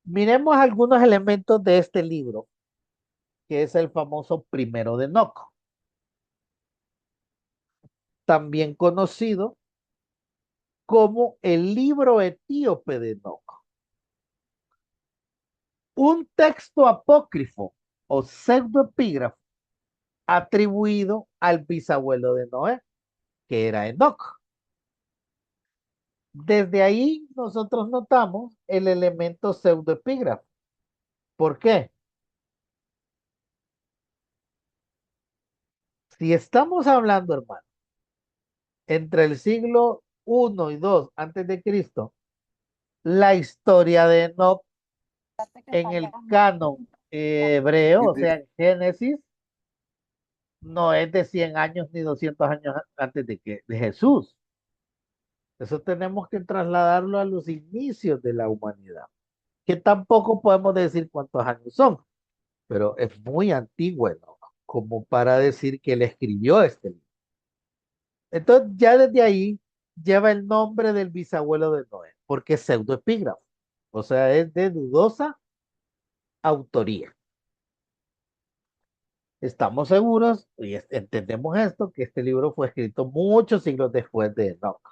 miremos algunos elementos de este libro, que es el famoso Primero de Enoc, también conocido como el libro etíope de Enoc. Un texto apócrifo o pseudoepígrafo atribuido al bisabuelo de Noé, que era Enoc. Desde ahí nosotros notamos el elemento pseudoepígrafo. ¿Por qué? Si estamos hablando, hermano, entre el siglo I y II antes de Cristo, la historia de Enoch en el canon hebreo, o sea, en Génesis, no es de 100 años ni 200 años antes de Jesús. Eso tenemos que trasladarlo a los inicios de la humanidad, que tampoco podemos decir cuántos años son, pero es muy antiguo, ¿no? Como para decir que él escribió este libro. Entonces, ya desde ahí lleva el nombre del bisabuelo de Noé, porque es pseudoepígrafo, o sea, es de dudosa autoría. Estamos seguros y entendemos esto, que este libro fue escrito muchos siglos después de Enoch.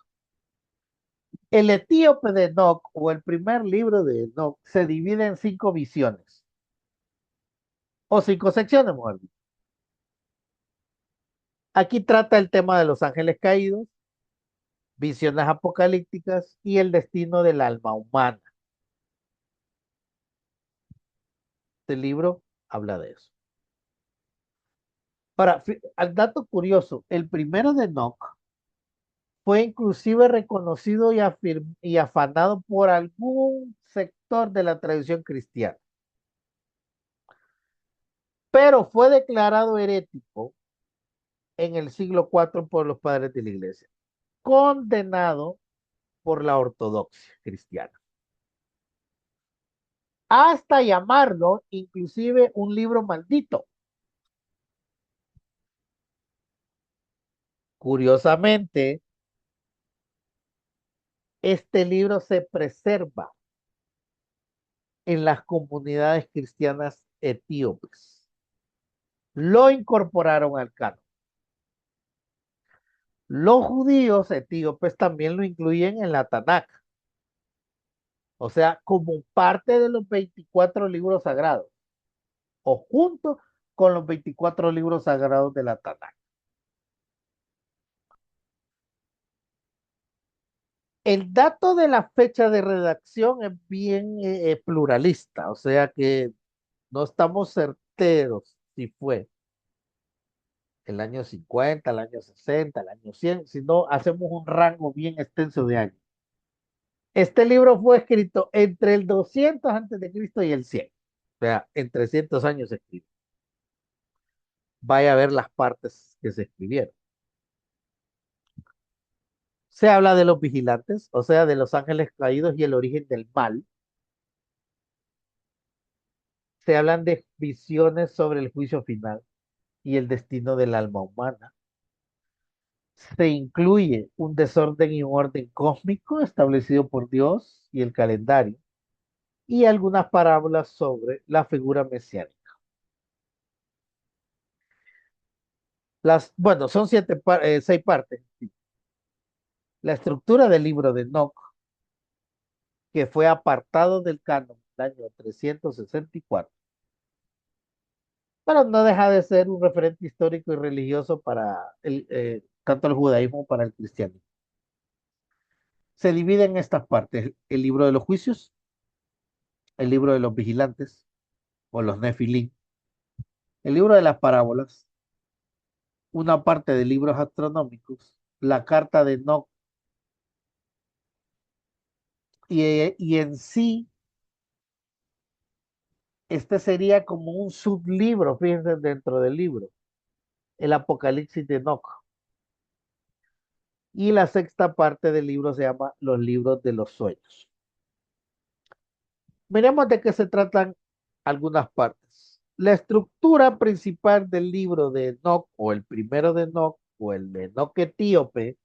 El etíope de Enoch, o el primer libro de Enoch, se divide en 5 visiones, o 5 secciones, mejor dicho. Aquí trata el tema de los ángeles caídos, visiones apocalípticas y el destino del alma humana. Este libro habla de eso. Ahora, al dato curioso, el primero de Enoch fue inclusive reconocido y afanado por algún sector de la tradición cristiana, pero fue declarado herético en el siglo IV por los padres de la iglesia, condenado por la ortodoxia cristiana, hasta llamarlo inclusive un libro maldito. Curiosamente, este libro se preserva en las comunidades cristianas etíopes. Lo incorporaron al canon. Los judíos etíopes también lo incluyen en la Tanakh, o sea, como parte de los 24 libros sagrados, o junto con los 24 libros sagrados de la Tanakh. El dato de la fecha de redacción es bien pluralista, o sea que no estamos certeros si fue el año 50, el año 60, el año 100, sino hacemos un rango bien extenso de años. Este libro fue escrito entre el 200 antes de Cristo y el 100, o sea, en 300 años se escribió. Vaya a ver las partes que se escribieron. Se habla de los vigilantes, o sea, de los ángeles caídos y el origen del mal. Se hablan de visiones sobre el juicio final y el destino del alma humana. Se incluye un desorden y un orden cósmico establecido por Dios y el calendario, y algunas parábolas sobre la figura mesiánica. Bueno, son 6 partes. La estructura del libro de Enoch, que fue apartado del canon del año 364, pero no deja de ser un referente histórico y religioso para tanto el judaísmo como para el cristianismo. Se divide en estas partes: el libro de los juicios, el libro de los vigilantes o los nefilim, el libro de las parábolas, una parte de libros astronómicos, la carta de Enoch, y en sí, este sería como un sublibro, fíjense, dentro del libro, el Apocalipsis de Enoch. Y la sexta parte del libro se llama los libros de los sueños. Miremos de qué se tratan algunas partes. La estructura principal del libro de Enoch, o el primero de Enoch, o el de Enoch etíope,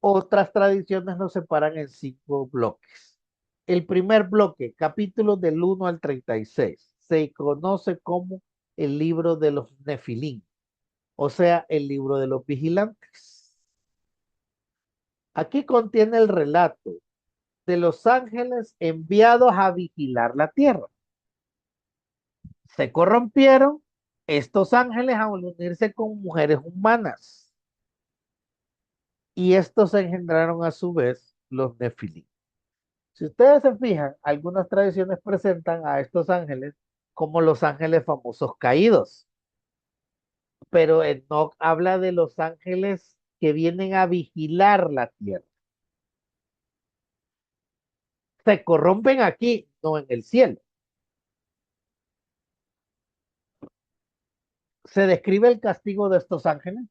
otras tradiciones nos separan en 5 bloques. El primer bloque, capítulos del 1 al 36, se conoce como el libro de los Nefilim, o sea, el libro de los vigilantes. Aquí contiene el relato de los ángeles enviados a vigilar la tierra. Se corrompieron estos ángeles al unirse con mujeres humanas, y estos engendraron a su vez los Nefilim. Si ustedes se fijan, algunas tradiciones presentan a estos ángeles como los ángeles famosos caídos, pero Enoch habla de los ángeles que vienen a vigilar la tierra. Se corrompen aquí, no en el cielo. Se describe el castigo de estos ángeles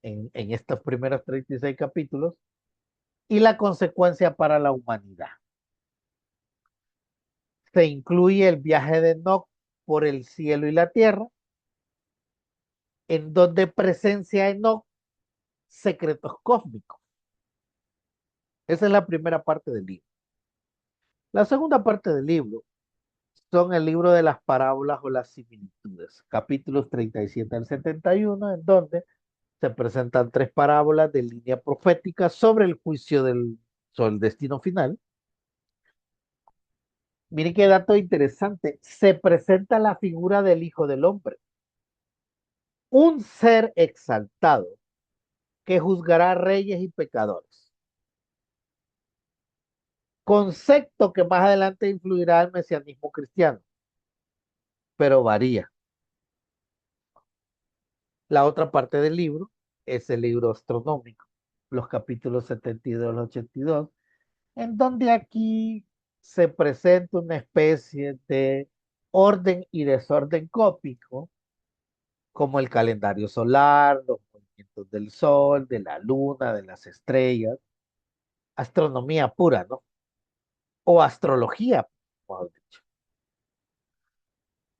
en estos primeros 36 capítulos y la consecuencia para la humanidad. Se incluye el viaje de Enoch por el cielo y la tierra, en donde presencia Enoch secretos cósmicos. Esa es la primera parte del libro. La segunda parte del libro son el libro de las parábolas o las similitudes, capítulos 37 al 71, en donde se presentan 3 parábolas de línea profética sobre el juicio sobre el destino final. Miren qué dato interesante. Se presenta la figura del Hijo del Hombre, un ser exaltado que juzgará a reyes y pecadores. Concepto que más adelante influirá al mesianismo cristiano, pero varía. La otra parte del libro es el libro astronómico, los capítulos 72 al 82, en donde aquí se presenta una especie de orden y desorden cósmico, como el calendario solar, los movimientos del sol, de la luna, de las estrellas, astronomía pura, ¿no? O astrología, mejor dicho.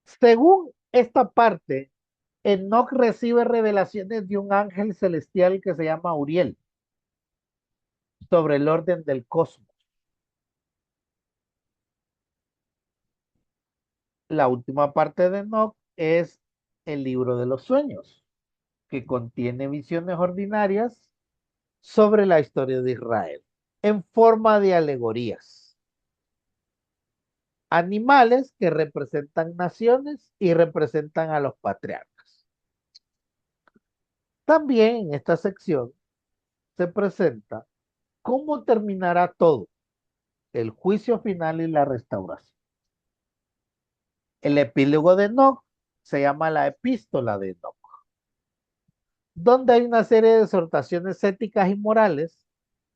Según esta parte Enoc recibe revelaciones de un ángel celestial que se llama Uriel sobre el orden del cosmos. La última parte de Enoc es el libro de los sueños, que contiene visiones ordinarias sobre la historia de Israel, en forma de alegorías. Animales que representan naciones y representan a los patriarcas. También en esta sección se presenta cómo terminará todo, el juicio final y la restauración. El epílogo de Enoc se llama la epístola de Enoc, donde hay una serie de exhortaciones éticas y morales,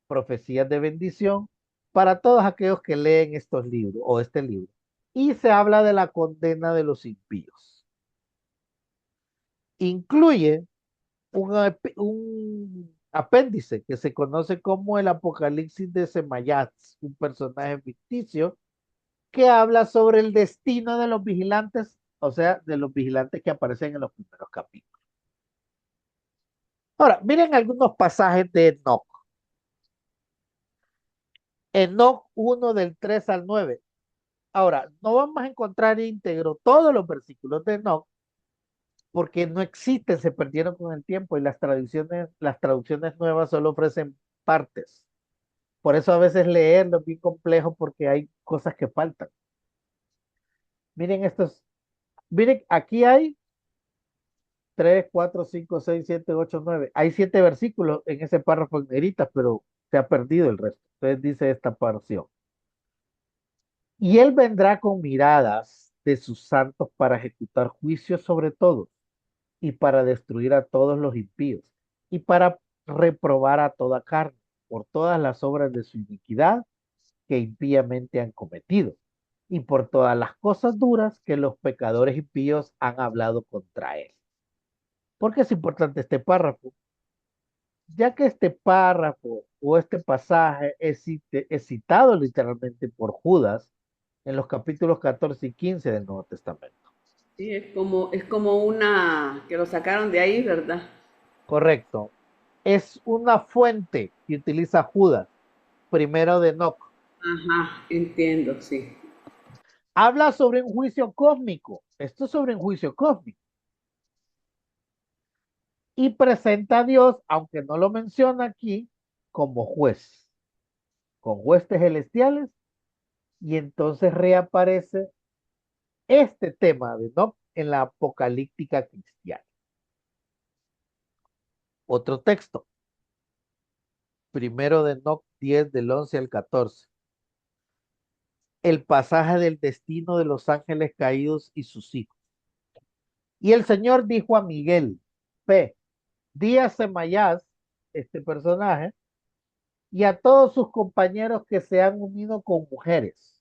profecías de bendición para todos aquellos que leen estos libros o este libro. Y se habla de la condena de los impíos. Incluye un apéndice que se conoce como el Apocalipsis de Semayatz, un personaje ficticio que habla sobre el destino de los vigilantes, o sea, de los vigilantes que aparecen en los primeros capítulos. Ahora, miren algunos pasajes de Enoc. Enoc 1 del 3 al 9. Ahora, no vamos a encontrar íntegro todos los versículos de Enoc porque no existen, se perdieron con el tiempo y las traducciones nuevas solo ofrecen partes. Por eso a veces leerlo es bien complejo porque hay cosas que faltan. Miren estos, miren, aquí hay 3, 4, 5, 6, 7, 8, 9. Hay 7 versículos en ese párrafo en negritas, pero se ha perdido el resto. Entonces dice esta porción. Y él vendrá con miradas de sus santos para ejecutar juicios sobre todos y para destruir a todos los impíos y para reprobar a toda carne por todas las obras de su iniquidad que impíamente han cometido y por todas las cosas duras que los pecadores impíos han hablado contra él. ¿Por qué es importante este párrafo? Ya que este párrafo o este pasaje es citado literalmente por Judas en los capítulos 14 y 15 del Nuevo Testamento. Sí, es como una que lo sacaron de ahí, ¿verdad? Correcto. Es una fuente que utiliza Judas, primero de Enoc. Ajá, entiendo, sí. Habla sobre un juicio cósmico. Esto es sobre un juicio cósmico. Y presenta a Dios, aunque no lo menciona aquí, como juez, con huestes celestiales. Y entonces reaparece este tema de Enoc en la apocalíptica cristiana. Otro texto, primero de Enoc 10 del 11 al 14. El pasaje del destino de los ángeles caídos y sus hijos. Y el Señor dijo a Miguel, P, di a Semayás, este personaje, y a todos sus compañeros que se han unido con mujeres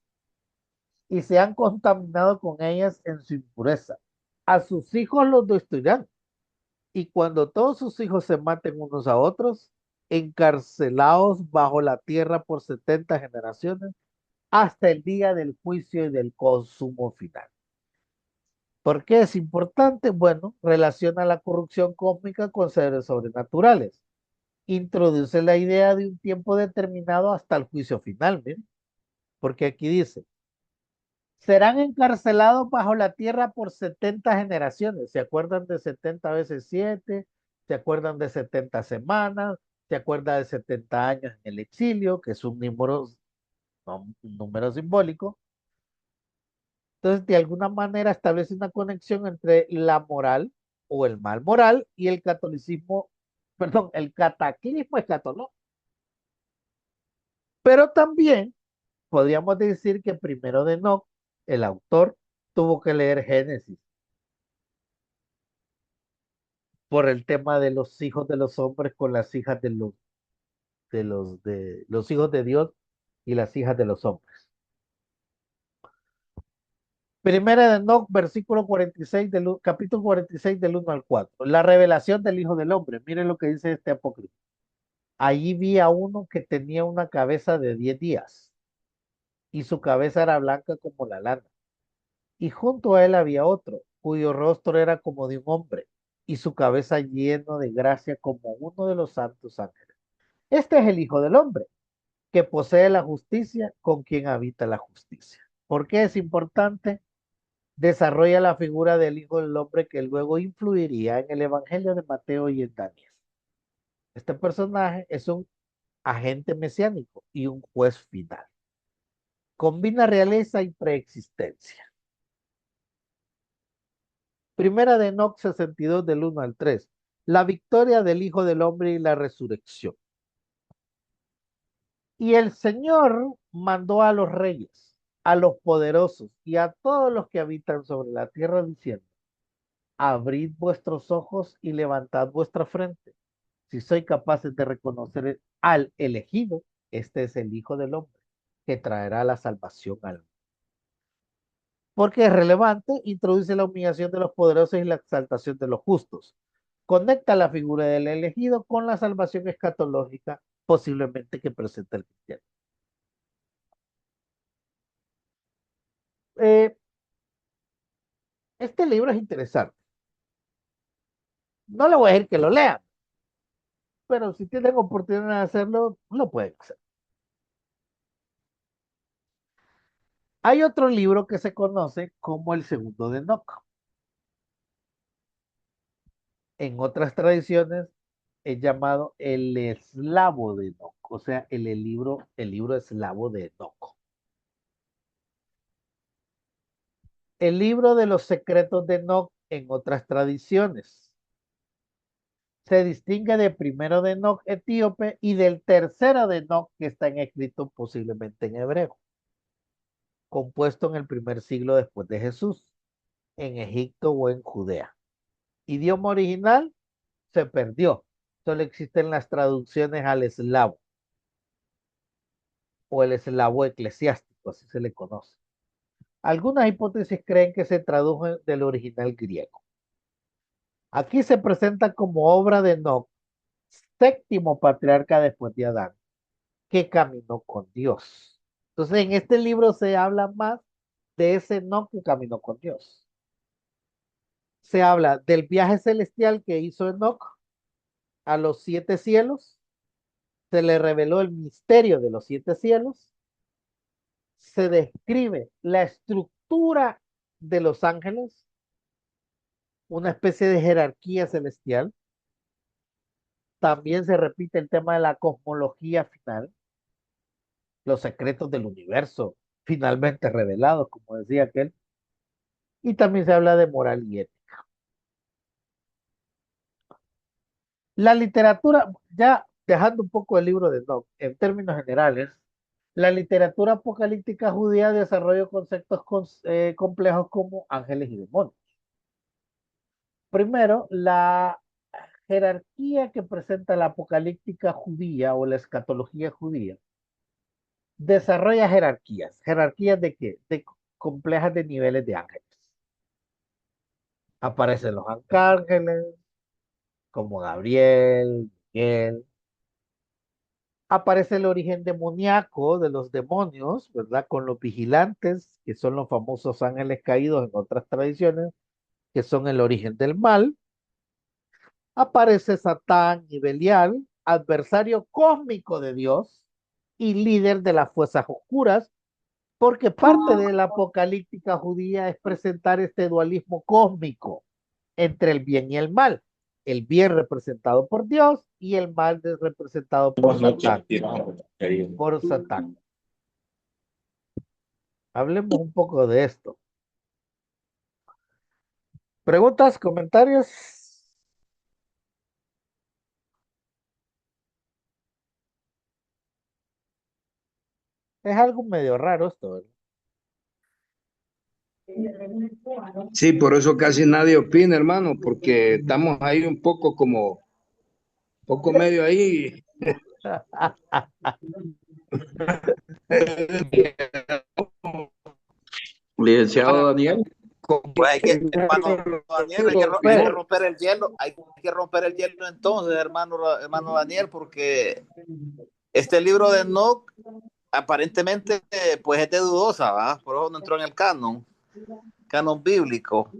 y se han contaminado con ellas en su impureza. A sus hijos los destruirán. Y cuando todos sus hijos se maten unos a otros, encarcelados bajo la tierra por 70 generaciones, hasta el día del juicio y del consumo final. ¿Por qué es importante? Bueno, relaciona la corrupción cósmica con seres sobrenaturales. Introduce la idea de un tiempo determinado hasta el juicio final, ¿bien? Porque aquí dice, serán encarcelados bajo la tierra por 70 generaciones. ¿Se acuerdan de 70 veces 7? ¿Se acuerdan de 70 semanas? ¿Se acuerdan de 70 años en el exilio, que es un número, no, un número simbólico? Entonces, de alguna manera establece una conexión entre la moral o el mal moral y el catolicismo, perdón, el cataclismo escatológico. Pero también podríamos decir que primero de Enoc, el autor, tuvo que leer Génesis por el tema de los hijos de los hombres con las hijas de los hijos de Dios y las hijas de los hombres. Primera de Enoc, versículo 46 capítulo 46 del 1 al 4. La revelación del Hijo del Hombre. Miren lo que dice este apócrifo. Allí vi a uno que tenía una cabeza de 10 días y su cabeza era blanca como la lana. Y junto a él había otro, cuyo rostro era como de un hombre, y su cabeza lleno de gracia como uno de los santos ángeles. Este es el Hijo del Hombre, que posee la justicia, con quien habita la justicia. ¿Por qué es importante? Desarrolla la figura del Hijo del Hombre que luego influiría en el Evangelio de Mateo y en Daniel. Este personaje es un agente mesiánico y un juez final. Combina realeza y preexistencia. Primera de Enoc 62 del 1 al 3. La victoria del Hijo del Hombre y la resurrección. Y el Señor mandó a los reyes, a los poderosos y a todos los que habitan sobre la tierra diciendo, abrid vuestros ojos y levantad vuestra frente. Si sois capaces de reconocer al elegido, este es el Hijo del Hombre, que traerá la salvación al mundo. Porque es relevante, introduce la humillación de los poderosos y la exaltación de los justos. Conecta la figura del elegido con la salvación escatológica, posiblemente que presenta el cristiano. Este libro es interesante. No le voy a decir que lo lean, pero si tienen oportunidad de hacerlo, lo pueden hacer. Hay otro libro que se conoce como el segundo de Enoc. En otras tradiciones es llamado el eslavo de Enoc, o sea, el libro eslavo de Enoc. El libro de los secretos de Enoc en otras tradiciones se distingue del primero de Enoc etíope y del tercero de Enoc que está escrito posiblemente en hebreo, compuesto en el primer siglo después de Jesús, en Egipto o en Judea. Idioma original se perdió, solo existen las traducciones al eslavo o el eslavo eclesiástico, así se le conoce. Algunas hipótesis creen que se tradujo del original griego. Aquí se presenta como obra de Enoc, séptimo patriarca después de Adán, que caminó con Dios. Entonces, en este libro se habla más de ese Enoc que caminó con Dios. Se habla del viaje celestial que hizo Enoc a los 7 cielos, se le reveló el misterio de los 7 cielos, se describe la estructura de los ángeles, una especie de jerarquía celestial. También se repite el tema de la cosmología final, los secretos del universo finalmente revelados, como decía aquel. Y también se habla de moral y ética. La literatura, ya dejando un poco el libro de Enoch, en términos generales, la literatura apocalíptica judía desarrolla conceptos complejos como ángeles y demonios. Primero, la jerarquía que presenta la apocalíptica judía o la escatología judía desarrolla jerarquías. ¿Jerarquías de qué? De complejas de niveles de ángeles. Aparecen los arcángeles, como Gabriel, Miguel. Aparece el origen demoníaco de los demonios, ¿verdad? Con los vigilantes, que son los famosos ángeles caídos en otras tradiciones, que son el origen del mal. Aparece Satán y Belial, adversario cósmico de Dios y líder de las fuerzas oscuras, porque parte de la apocalíptica judía es presentar este dualismo cósmico entre el bien y el mal. El bien representado por Dios y el mal representado por Satán. Por Satán. Hablemos un poco de esto. ¿Preguntas, comentarios? Es algo medio raro esto, ¿verdad? Sí, por eso casi nadie opina, hermano, porque estamos ahí un poco como, poco medio ahí. Licenciado Daniel. Pues hay que, hermano Daniel, hay que romper el hielo, hay que romper el hielo entonces, hermano Daniel, porque este libro de Enoch aparentemente pues es de dudosa, ¿verdad? Por eso no entró en el canon bíblico.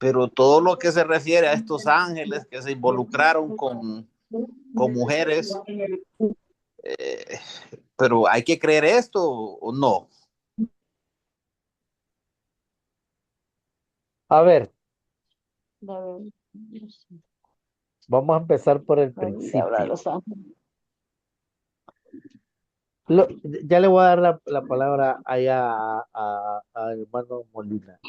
pero todo lo que se refiere a estos ángeles que se involucraron con mujeres, eh, pero ¿hay que creer esto o no? A ver, vamos a empezar por el principio. Ya le voy a dar la palabra allá a hermano Molina.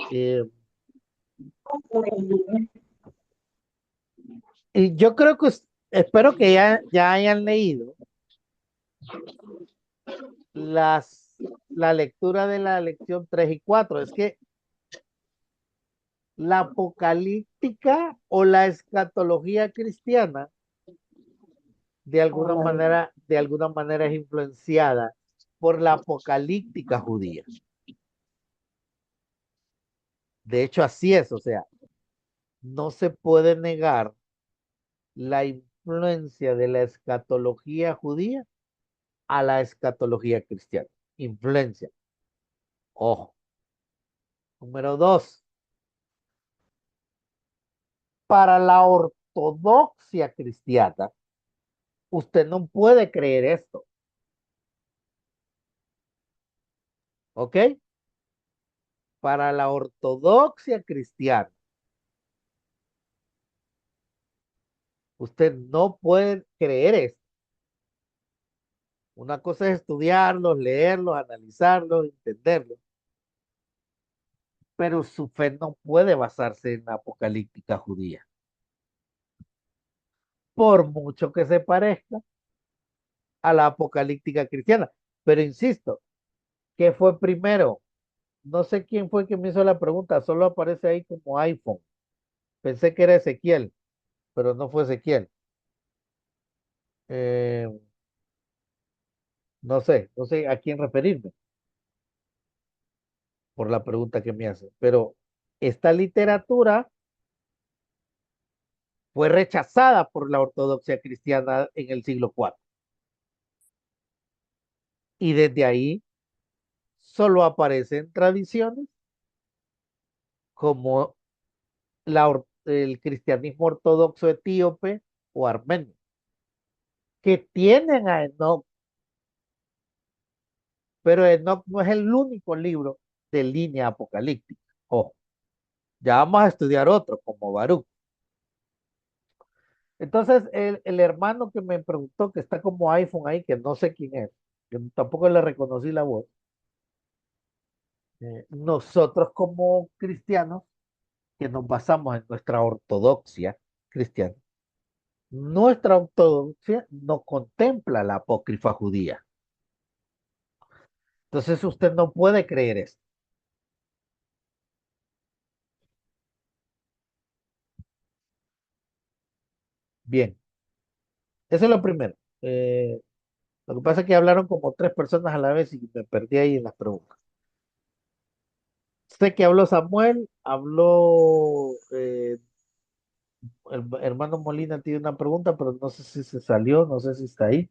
Y yo creo que, espero que ya hayan leído la lectura de la lección 3 y 4. Es que la apocalíptica o la escatología cristiana de alguna manera es influenciada por la apocalíptica judía. De hecho, así es, o sea, no se puede negar la influencia de la escatología judía a la escatología cristiana. Influencia. Ojo. Número dos, para la ortodoxia cristiana, usted no puede creer esto. ¿Ok? Para la ortodoxia cristiana, usted no puede creer esto. Una cosa es estudiarlos, leerlos, analizarlos, entenderlos, pero su fe no puede basarse en la apocalíptica judía, por mucho que se parezca a la apocalíptica cristiana. Pero insisto, ¿qué fue primero? No sé quién fue que me hizo la pregunta, solo aparece ahí como iPhone. Pensé que era Ezequiel, pero no fue Ezequiel. Eh, no sé a quién referirme por la pregunta que me hace, pero esta literatura fue rechazada por la ortodoxia cristiana en el siglo IV. Y desde ahí solo aparecen tradiciones como el cristianismo ortodoxo etíope o armenio, que tienen a Enoch, pero Enoch no es el único libro de línea apocalíptica. Ojo, ya vamos a estudiar otro como Baruch. Entonces, el hermano que me preguntó, que está como iPhone ahí, que no sé quién es, que tampoco le reconocí la voz, nosotros como cristianos, que nos basamos en nuestra ortodoxia cristiana, nuestra ortodoxia no contempla la apócrifa judía. Entonces usted no puede creer esto. Bien, eso es lo primero. Lo que pasa es que hablaron como tres personas a la vez y me perdí ahí en las preguntas. Sé que habló Samuel, habló el hermano Molina, tiene una pregunta, pero no sé si se salió, no sé si está ahí,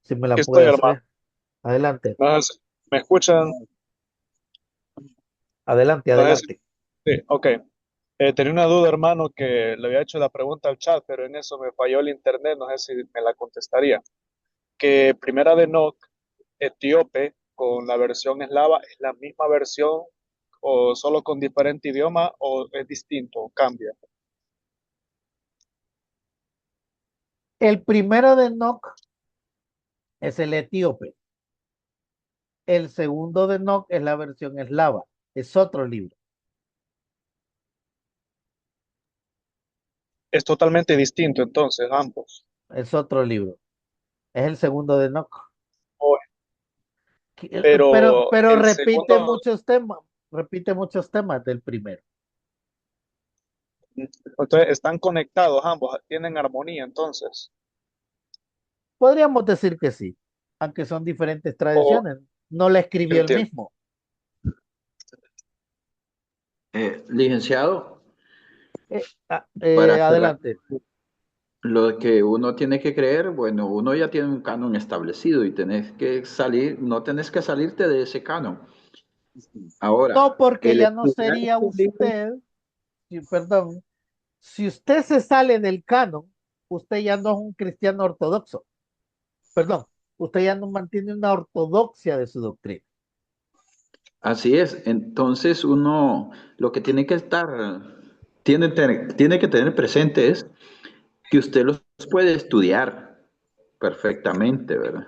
si me la Aquí puede estoy, hermano. hacer. Adelante, No sé ¿Me escuchan? adelante, No sé adelante. sí, ok. Tenía una duda, hermano, que le había hecho la pregunta al chat, pero en eso me falló el internet, no sé si me la contestaría. Que Primera de Enoch, etíope, con la versión eslava, ¿es la misma versión o solo con diferente idioma o es distinto, o cambia? El primero de Enoch es el etíope. El segundo de Enoch es la versión eslava. Es otro libro, Es totalmente distinto entonces, ambos. es otro libro. Es el segundo de Enoch. O- Pero, Pero pero el segundo, repite muchos temas del primero. entonces están conectados ambos, tienen armonía entonces. Podríamos decir que sí, aunque son diferentes O tradiciones. No la escribió el entiendo. mismo. Licenciado, para cerrar, Adelante. lo que uno tiene que creer, bueno, uno ya tiene un canon establecido y tenés que salir, no tenés que salirte de ese canon. Ahora, No, porque el ya no estudiar sería estos libros, usted perdón, si usted se sale del canon, usted ya no es un cristiano ortodoxo. Perdón, usted ya no mantiene una ortodoxia de su doctrina. Así es. Entonces uno lo que tiene que tiene que tener presente es que usted los puede estudiar perfectamente, ¿verdad?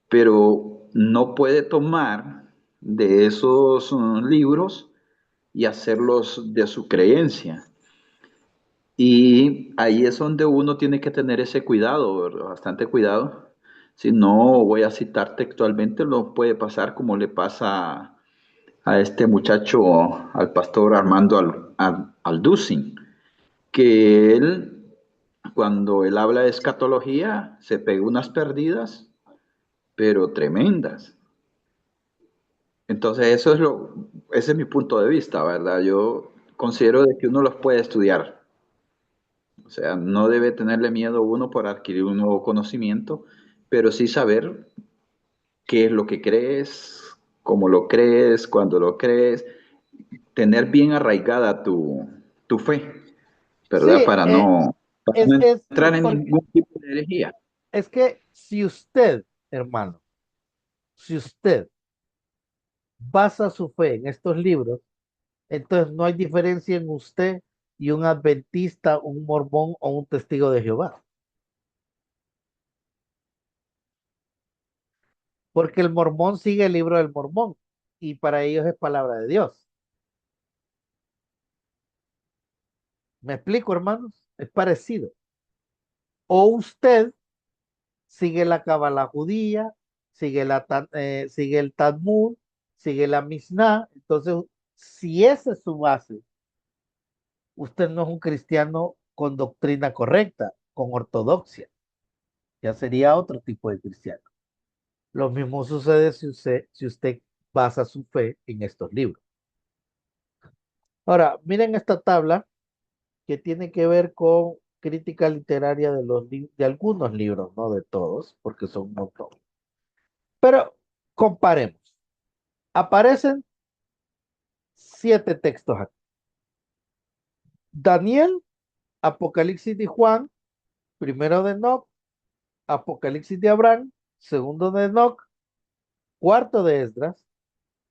Pero no puede tomar de esos libros y hacerlos de su creencia. Y ahí es donde uno tiene que tener ese cuidado, ¿verdad? Bastante cuidado. Si no, voy a citar textualmente, lo puede pasar como le pasa a este muchacho, al pastor Armando Alducin, que él, cuando él habla de escatología, se pegó unas perdidas, pero tremendas. Entonces, ese es mi punto de vista, ¿verdad? Yo considero de que uno los puede estudiar. O sea, no debe tenerle miedo uno por adquirir un nuevo conocimiento, pero sí saber qué es lo que crees, cómo lo crees, cuándo lo crees, tener bien arraigada tu fe, ¿verdad? Sí, Para no es entrar en porque ningún tipo de herejía. es que si usted, hermano, si usted basa su fe en estos libros, entonces no hay diferencia en usted y un adventista, un mormón o un testigo de Jehová. Porque el mormón sigue el libro del mormón y para ellos es palabra de Dios. ¿Me explico, hermanos? Es parecido. O usted sigue la Cábala judía, sigue el Talmud, sigue la Mishnah. Entonces, si esa es su base, usted no es un cristiano con doctrina correcta, con ortodoxia. Ya sería otro tipo de cristiano. Lo mismo sucede si usted basa su fe en estos libros. Ahora, miren esta tabla que tiene que ver con crítica literaria de algunos libros, no de todos, porque son un montón. Pero comparemos. Aparecen 7 textos aquí. Daniel, Apocalipsis de Juan, primero de Enoc, Apocalipsis de Abraham, segundo de Enoc, cuarto de Esdras,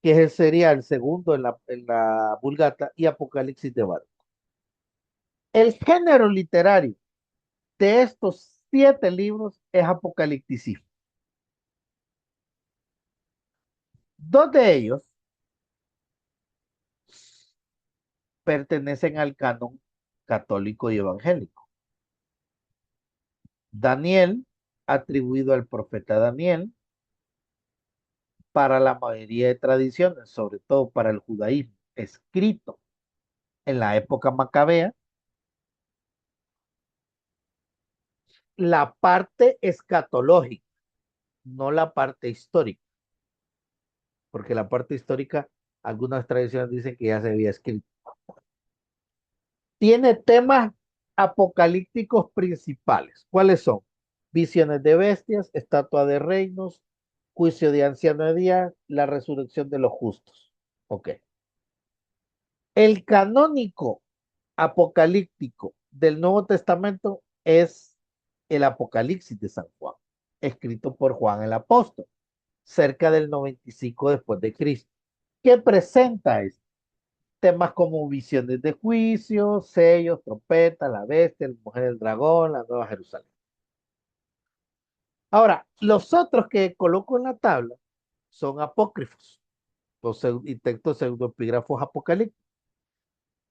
sería el segundo en la Vulgata, y Apocalipsis de Baruch. El género literario de estos 7 libros es apocalipticismo. 2 de ellos pertenecen al canon católico y evangélico. Daniel, atribuido al profeta Daniel, para la mayoría de tradiciones, sobre todo para el judaísmo, escrito en la época macabea, la parte escatológica, no la parte histórica, porque la parte histórica, algunas tradiciones dicen que ya se había escrito. Tiene temas apocalípticos principales. ¿Cuáles son? Visiones de bestias, estatua de reinos, juicio de anciano de día, la resurrección de los justos. Ok. El canónico apocalíptico del Nuevo Testamento es el Apocalipsis de San Juan, escrito por Juan el Apóstol, cerca del 95 después de Cristo. ¿Qué presenta esto? Temas como visiones de juicio, sellos, trompeta, la bestia, la mujer del dragón, la nueva Jerusalén. Ahora, los otros que coloco en la tabla son apócrifos, y textos pseudoepígrafos apocalípticos.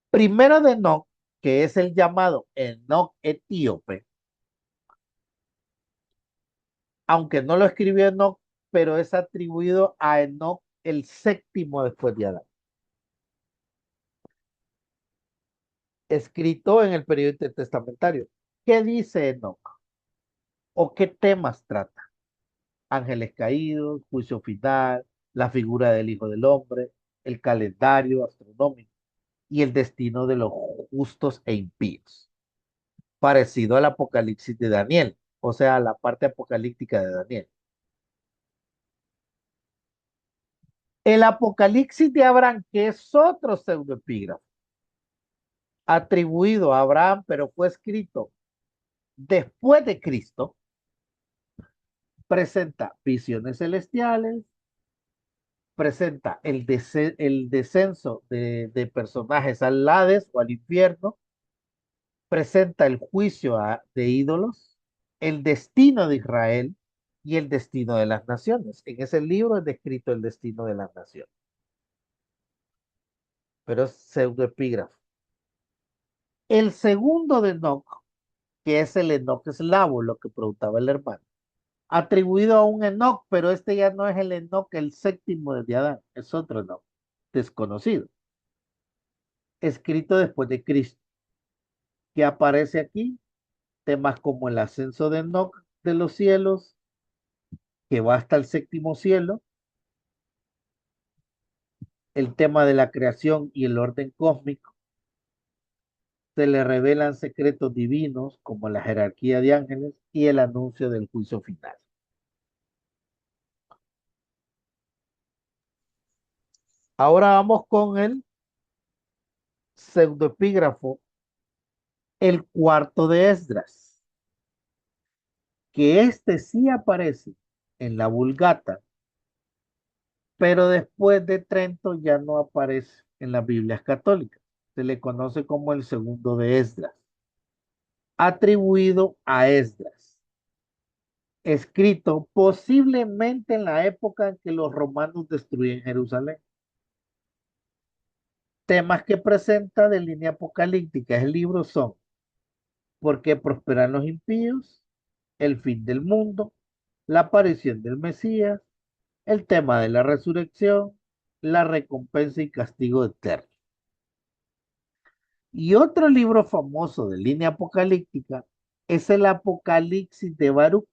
Primero de Enoc, que es el llamado Enoc etíope, aunque no lo escribió Enoc, pero es atribuido a Enoc el séptimo después de Adán. Escrito en el periodo intertestamentario. ¿Qué dice Enoc? ¿O qué temas trata? Ángeles caídos, juicio final, la figura del Hijo del Hombre, el calendario astronómico y el destino de los justos e impíos. Parecido al Apocalipsis de Daniel, o sea, la parte apocalíptica de Daniel. El Apocalipsis de Abraham, que es otro pseudoepígrafo, atribuido a Abraham, pero fue escrito después de Cristo, presenta visiones celestiales, presenta el descenso de personajes al Hades o al infierno, presenta el juicio de ídolos, el destino de Israel y el destino de las naciones. En ese libro es descrito el destino de las naciones, pero es pseudoepígrafo. El segundo de Enoch, que es el Enoch eslavo, lo que preguntaba el hermano, atribuido a un Enoch, pero este ya no es el Enoch, el séptimo de Adán, es otro Enoch, desconocido, escrito después de Cristo, que aparece aquí, temas como el ascenso de Enoch de los cielos, que va hasta el séptimo cielo, el tema de la creación y el orden cósmico, se le revelan secretos divinos como la jerarquía de ángeles y el anuncio del juicio final. Ahora vamos con el pseudoepígrafo, el cuarto de Esdras, que este sí aparece en la Vulgata, pero después de Trento ya no aparece en las Biblias católicas. Se le conoce como el segundo de Esdras, atribuido a Esdras, escrito posiblemente en la época en que los romanos destruyen Jerusalén. Temas que presenta de línea apocalíptica el libro son: ¿por qué prosperan los impíos?, el fin del mundo, la aparición del Mesías, el tema de la resurrección, la recompensa y castigo eterno. Y otro libro famoso de línea apocalíptica es el Apocalipsis de Baruch.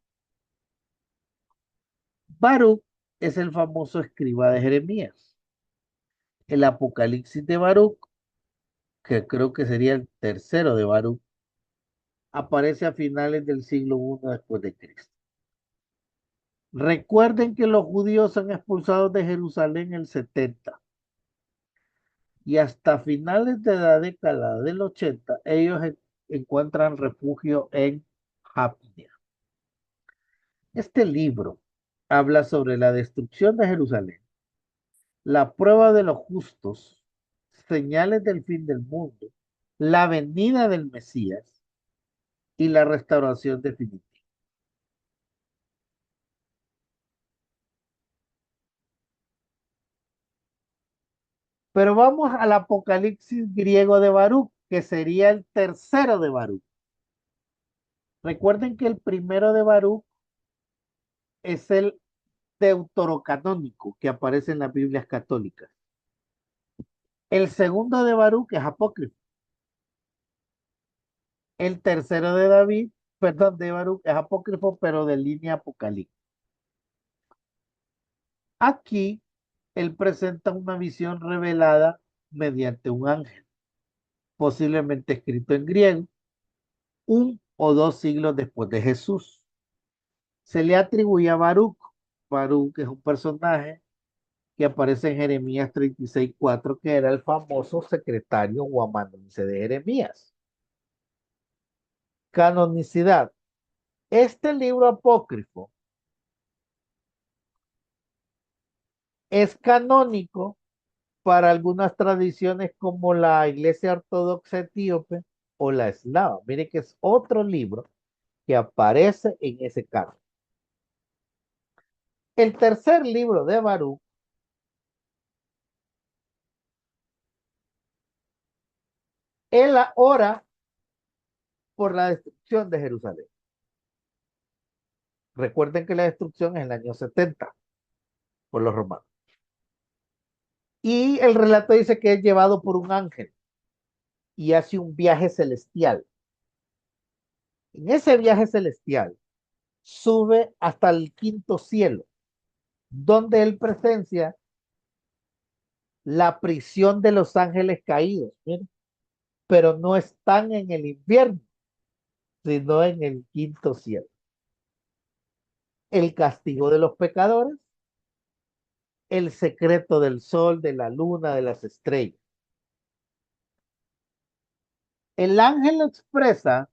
Baruch es el famoso escriba de Jeremías. El Apocalipsis de Baruch, que creo que sería el tercero de Baruch, aparece a finales del siglo I después de Cristo. Recuerden que los judíos son expulsados de Jerusalén en el 70 y hasta finales de la década del 80 ellos encuentran refugio en Japnia. Este libro habla sobre la destrucción de Jerusalén, la prueba de los justos, señales del fin del mundo, la venida del Mesías y la restauración definitiva. Pero vamos al Apocalipsis griego de Baruch, que sería el tercero de Baruch. Recuerden que el primero de Baruch es el deuterocanónico que aparece en las Biblias católicas. El segundo de Baruch es apócrifo. El tercero de David, perdón, de Baruch es apócrifo, pero de línea apocalíptica. Aquí él presenta una visión revelada mediante un ángel, posiblemente escrito en griego, un o dos siglos después de Jesús. Se le atribuye a Baruch. Baruch es un personaje que aparece en Jeremías 36:4, que era el famoso secretario o amanuense de Jeremías. Canonicidad. Este libro apócrifo es canónico para algunas tradiciones como la Iglesia Ortodoxa Etíope o la Eslava. Mire que es otro libro que aparece en ese caso. El tercer libro de Baruch él ora por la destrucción de Jerusalén. Recuerden que la destrucción es en el año 70 por los romanos. Y el relato dice que es llevado por un ángel y hace un viaje celestial. En ese viaje celestial sube hasta el quinto cielo, donde él presencia la prisión de los ángeles caídos. Miren, pero no están en el infierno, sino en el quinto cielo. El castigo de los pecadores, el secreto del sol, de la luna, de las estrellas. El ángel expresa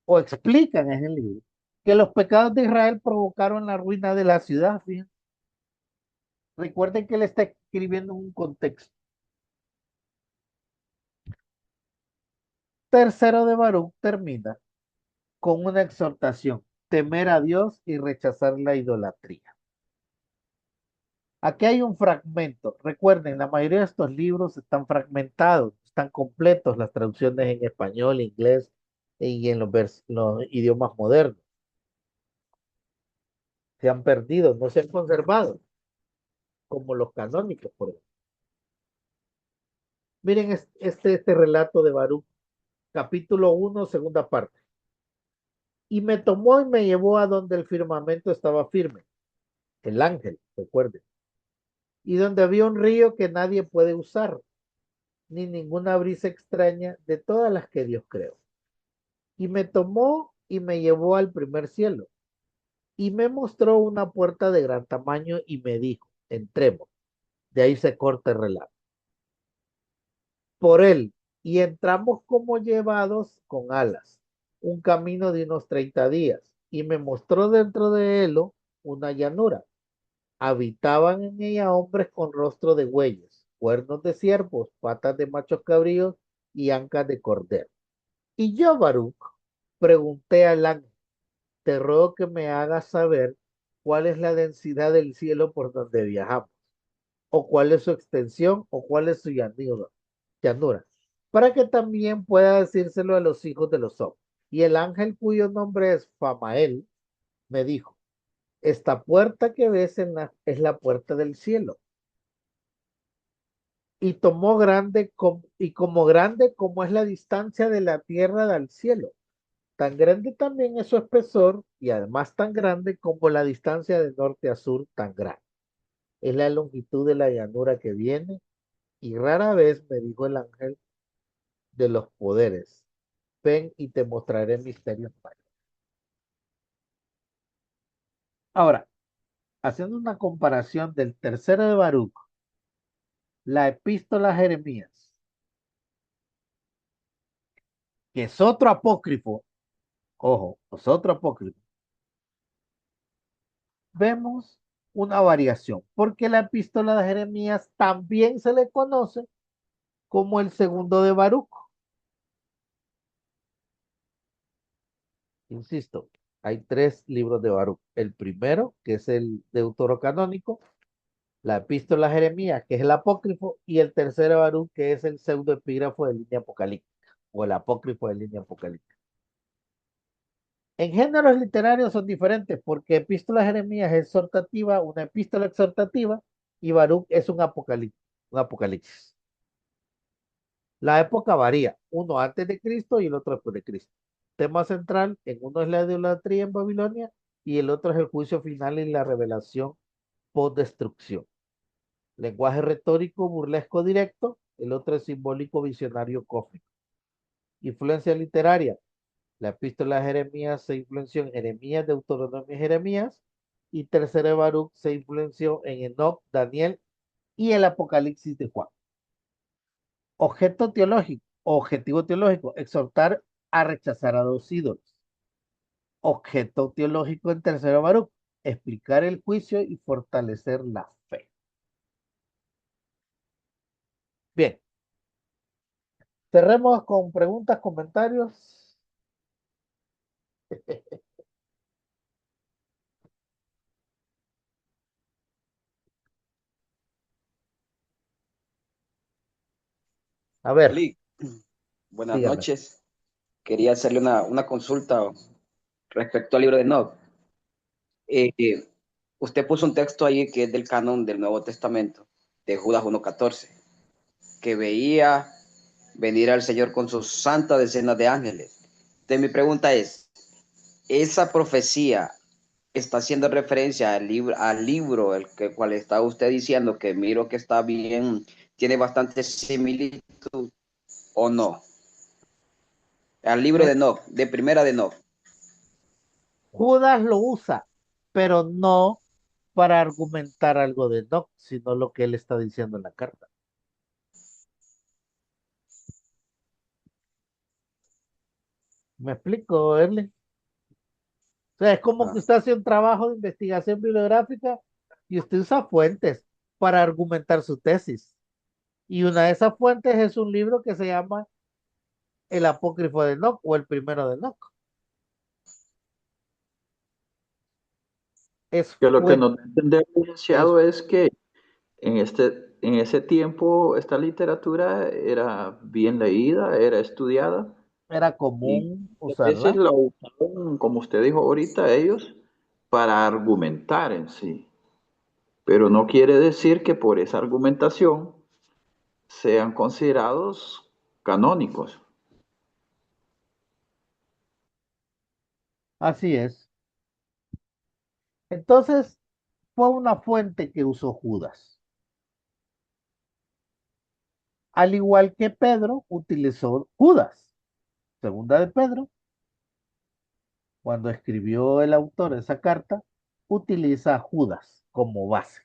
o explica en el libro que los pecados de Israel provocaron la ruina de la ciudad. Fíjense. Recuerden que él está escribiendo en un contexto. Tercero de Baruch termina con una exhortación, temer a Dios y rechazar la idolatría. Aquí hay un fragmento. Recuerden, la mayoría de estos libros están fragmentados, están completos las traducciones en español, inglés y en los idiomas modernos. Se han perdido, no se han conservado, como los canónicos, por ejemplo. Miren este relato de Baruch, capítulo 1, segunda parte. Y me tomó y me llevó a donde el firmamento estaba firme, el ángel, recuerden, y donde había un río que nadie puede usar, ni ninguna brisa extraña de todas las que Dios creó. Y me tomó y me llevó al primer cielo, y me mostró una puerta de gran tamaño y me dijo, entremos. De ahí se corta el relato. Por él, y entramos como llevados con alas, un camino de unos 30 días, y me mostró dentro de él una llanura. Habitaban en ella hombres con rostro de bueyes, cuernos de ciervos, patas de machos cabríos y ancas de cordero. Y yo, Baruch, pregunté al ángel, te ruego que me hagas saber cuál es la densidad del cielo por donde viajamos, o cuál es su extensión, o cuál es su llanura, para que también pueda decírselo a los hijos de los hombres. Y el ángel cuyo nombre es Famael me dijo, esta puerta que ves es la puerta del cielo. Y tomó y como grande como es la distancia de la tierra al cielo. Tan grande también es su espesor y además tan grande como la distancia de norte a sur tan grande. Es la longitud de la llanura que viene y rara vez me dijo el ángel de los poderes, ven y te mostraré misterios mayores. Ahora, haciendo una comparación del tercero de Baruch, la epístola a Jeremías, que es otro apócrifo, ojo, es otro apócrifo, vemos una variación, porque la epístola de Jeremías también se le conoce como el segundo de Baruch. Insisto, hay tres libros de Baruch. El primero, que es el deuterocanónico, la epístola a Jeremías, que es el apócrifo, y el tercero de Baruch, que es el pseudoepígrafo de línea apocalíptica, o el apócrifo de línea apocalíptica. En géneros literarios son diferentes, porque epístola a Jeremías es exhortativa, una epístola exhortativa, y Baruch es un apocalipsis. La época varía, uno antes de Cristo y el otro después de Cristo. Tema central, en uno es la idolatría en Babilonia y el otro es el juicio final y la revelación post-destrucción. Lenguaje retórico, burlesco directo, el otro es simbólico, visionario, cósmico. Influencia literaria, la epístola de Jeremías se influenció en Jeremías, Deuteronomio y Jeremías, y tercero de Baruch se influenció en Enoc, Daniel y el Apocalipsis de Juan. Objeto teológico, objetivo teológico, exhortar a rechazar a dos ídolos. Objeto teológico en tercero Baruch, explicar el juicio y fortalecer la fe. Bien, cerremos con preguntas, comentarios. A ver, Oli, buenas dígame. noches. Quería hacerle una consulta respecto al libro de Enoch. Eh, Usted puso un texto ahí que es del canon del Nuevo Testamento, de Judas 1:14, que veía venir al Señor con sus santas decenas de ángeles. Entonces mi pregunta es, ¿esa profecía está haciendo referencia al libro el cual está usted diciendo que miro que está bien, tiene bastante similitud o no? Al libro de Eh, Enoch, de primera de Enoch. Judas lo usa, pero no para argumentar algo de Enoch, sino lo que él está diciendo en la carta. ¿Me explico, Erlen? O sea, es como Ah, que usted hace un trabajo de investigación bibliográfica y usted usa fuentes para argumentar su tesis. Y una de esas fuentes es un libro que se llama El Apócrifo de Enoc o el primero de Enoc. Es Que lo que fuente, nos da a entender, es, licenciado, es que en ese tiempo esta literatura era bien leída, era estudiada era y común muchas veces usarla. la usaron, como usted dijo ahorita, ellos para argumentar en sí. Pero no quiere decir que por esa argumentación sean considerados canónicos. Así es. Entonces, fue una fuente que usó Judas. Al igual que Pedro utilizó Judas. Segunda de Pedro, cuando escribió el autor esa carta, utiliza a Judas como base.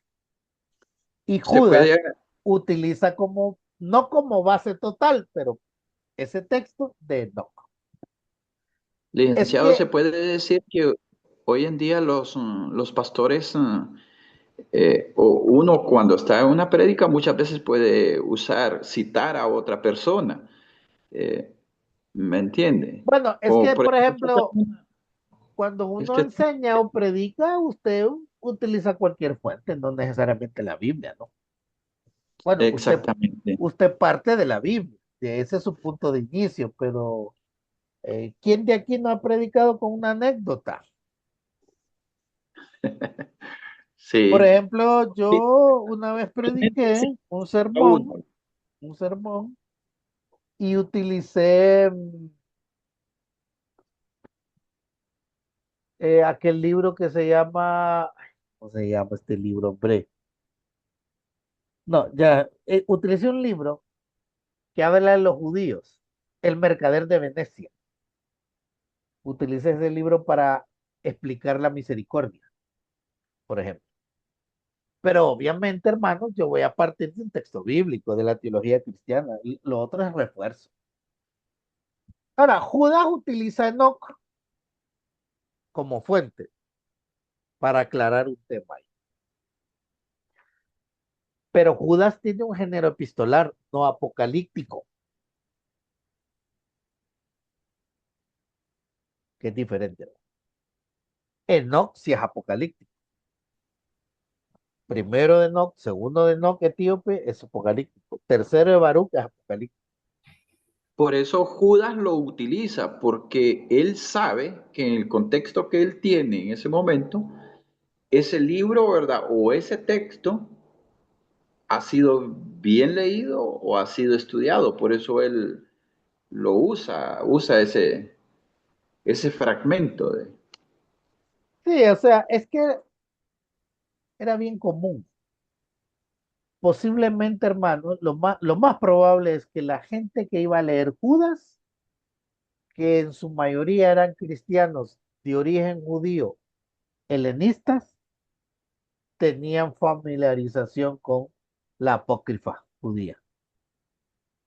Y Se Judas puede, utiliza como, no como base total, pero ese texto de Enoch. Es licenciado, se que, puede decir que hoy en día los pastores, o uno cuando está en una prédica muchas veces puede usar, citar a otra persona. eh, ¿Me entiende? bueno, es Como que, por por ejemplo, ejemplo, cuando uno este, enseña o predica, usted utiliza cualquier fuente, no necesariamente la Biblia, ¿no? Bueno, exactamente. usted parte de la Biblia, de ese es su punto de inicio, pero ¿quién de aquí no ha predicado con una anécdota? Por Sí, ejemplo, yo una vez sí, prediqué uno. un sermón, y utilicé aquel libro que se llama, ay, ¿cómo se llama este libro, hombre? No, ya, utilicé un libro que habla de los judíos, El Mercader de Venecia. Utilicé ese libro para explicar la misericordia, por ejemplo. Pero obviamente, hermanos, yo voy a partir de un texto bíblico, de la teología cristiana. Y lo otro es refuerzo. Ahora, Judas utiliza Enoch como fuente para aclarar un tema ahí. Pero Judas tiene un género epistolar, no apocalíptico, que es diferente. Enoch sí es apocalíptico. Primero de Enoch, segundo de Enoch, etíope, es apocalíptico. Tercero de Baruch es apocalíptico. Por eso Judas lo utiliza, porque él sabe que en el contexto que él tiene en ese momento, ese libro, ¿verdad? O ese texto ha sido bien leído o ha sido estudiado. Por eso él lo usa ese fragmento de... Sí, o sea, es que era bien común. Posiblemente, hermano, lo más probable es que la gente que iba a leer Judas, que en su mayoría eran cristianos de origen judío, helenistas, tenían familiarización con la apócrifa judía,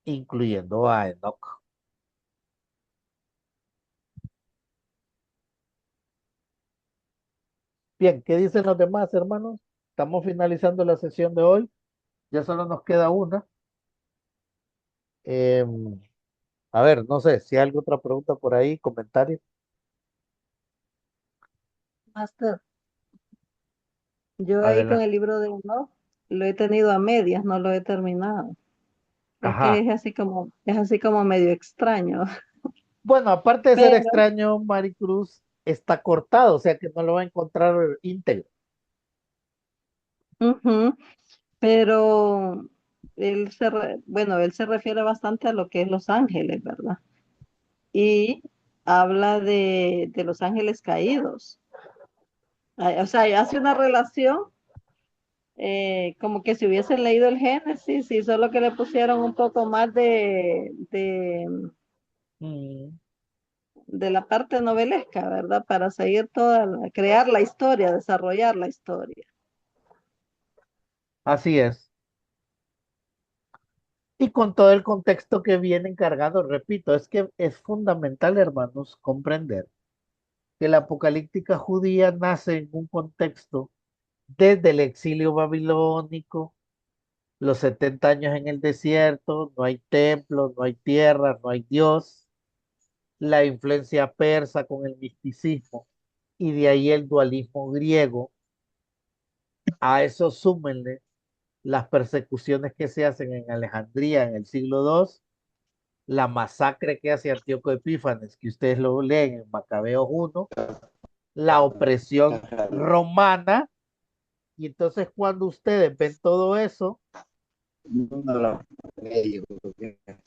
incluyendo a Enoch. Bien, ¿qué dicen los demás, hermanos? Estamos finalizando la sesión de hoy. Ya solo nos queda una. Em, a ver, no sé si hay alguna otra pregunta por ahí, comentario. Master, yo ahí con Adelante. el libro de Enoch lo he tenido a medias, no lo he terminado. Es que Ajá. es así como medio extraño. Bueno, aparte de ser Pero, extraño, Maricruz está cortado, o sea que no lo va a encontrar íntegro. ujú, pero bueno, él se refiere bastante a lo que es Los Ángeles, ¿verdad? Y habla de los ángeles caídos. O sea, hace una relación como que si hubiesen leído el Génesis y solo que le pusieron un poco más Mm, de la parte novelesca, ¿verdad? Para seguir crear la historia, desarrollar la historia. así es. y con todo el contexto que viene encargado. Repito, es que es fundamental, hermanos, comprender que la apocalíptica judía nace en un contexto desde el exilio babilónico, los 70 años en el desierto, no hay templo, no hay tierra, no hay Dios, la influencia persa con el misticismo y de ahí el dualismo griego. A eso súmenle las persecuciones que se hacen en Alejandría en el siglo II, la masacre que hace Antíoco Epífanes, que ustedes lo leen en Macabeos 1, la opresión romana, y entonces cuando ustedes ven todo eso,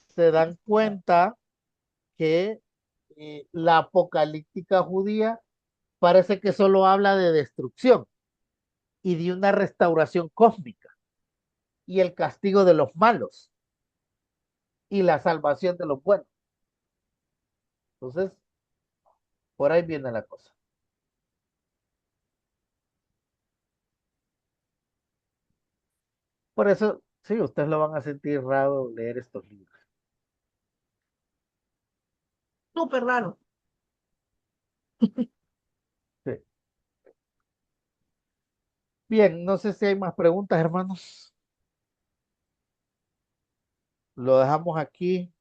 se dan cuenta que la apocalíptica judía parece que solo habla de destrucción y de una restauración cósmica y el castigo de los malos y la salvación de los buenos. Entonces, por ahí viene la cosa. Por eso, sí, ustedes lo van a sentir raro leer estos libros. Súper raro. Sí. Bien, no sé si hay más preguntas, hermanos. Lo dejamos aquí.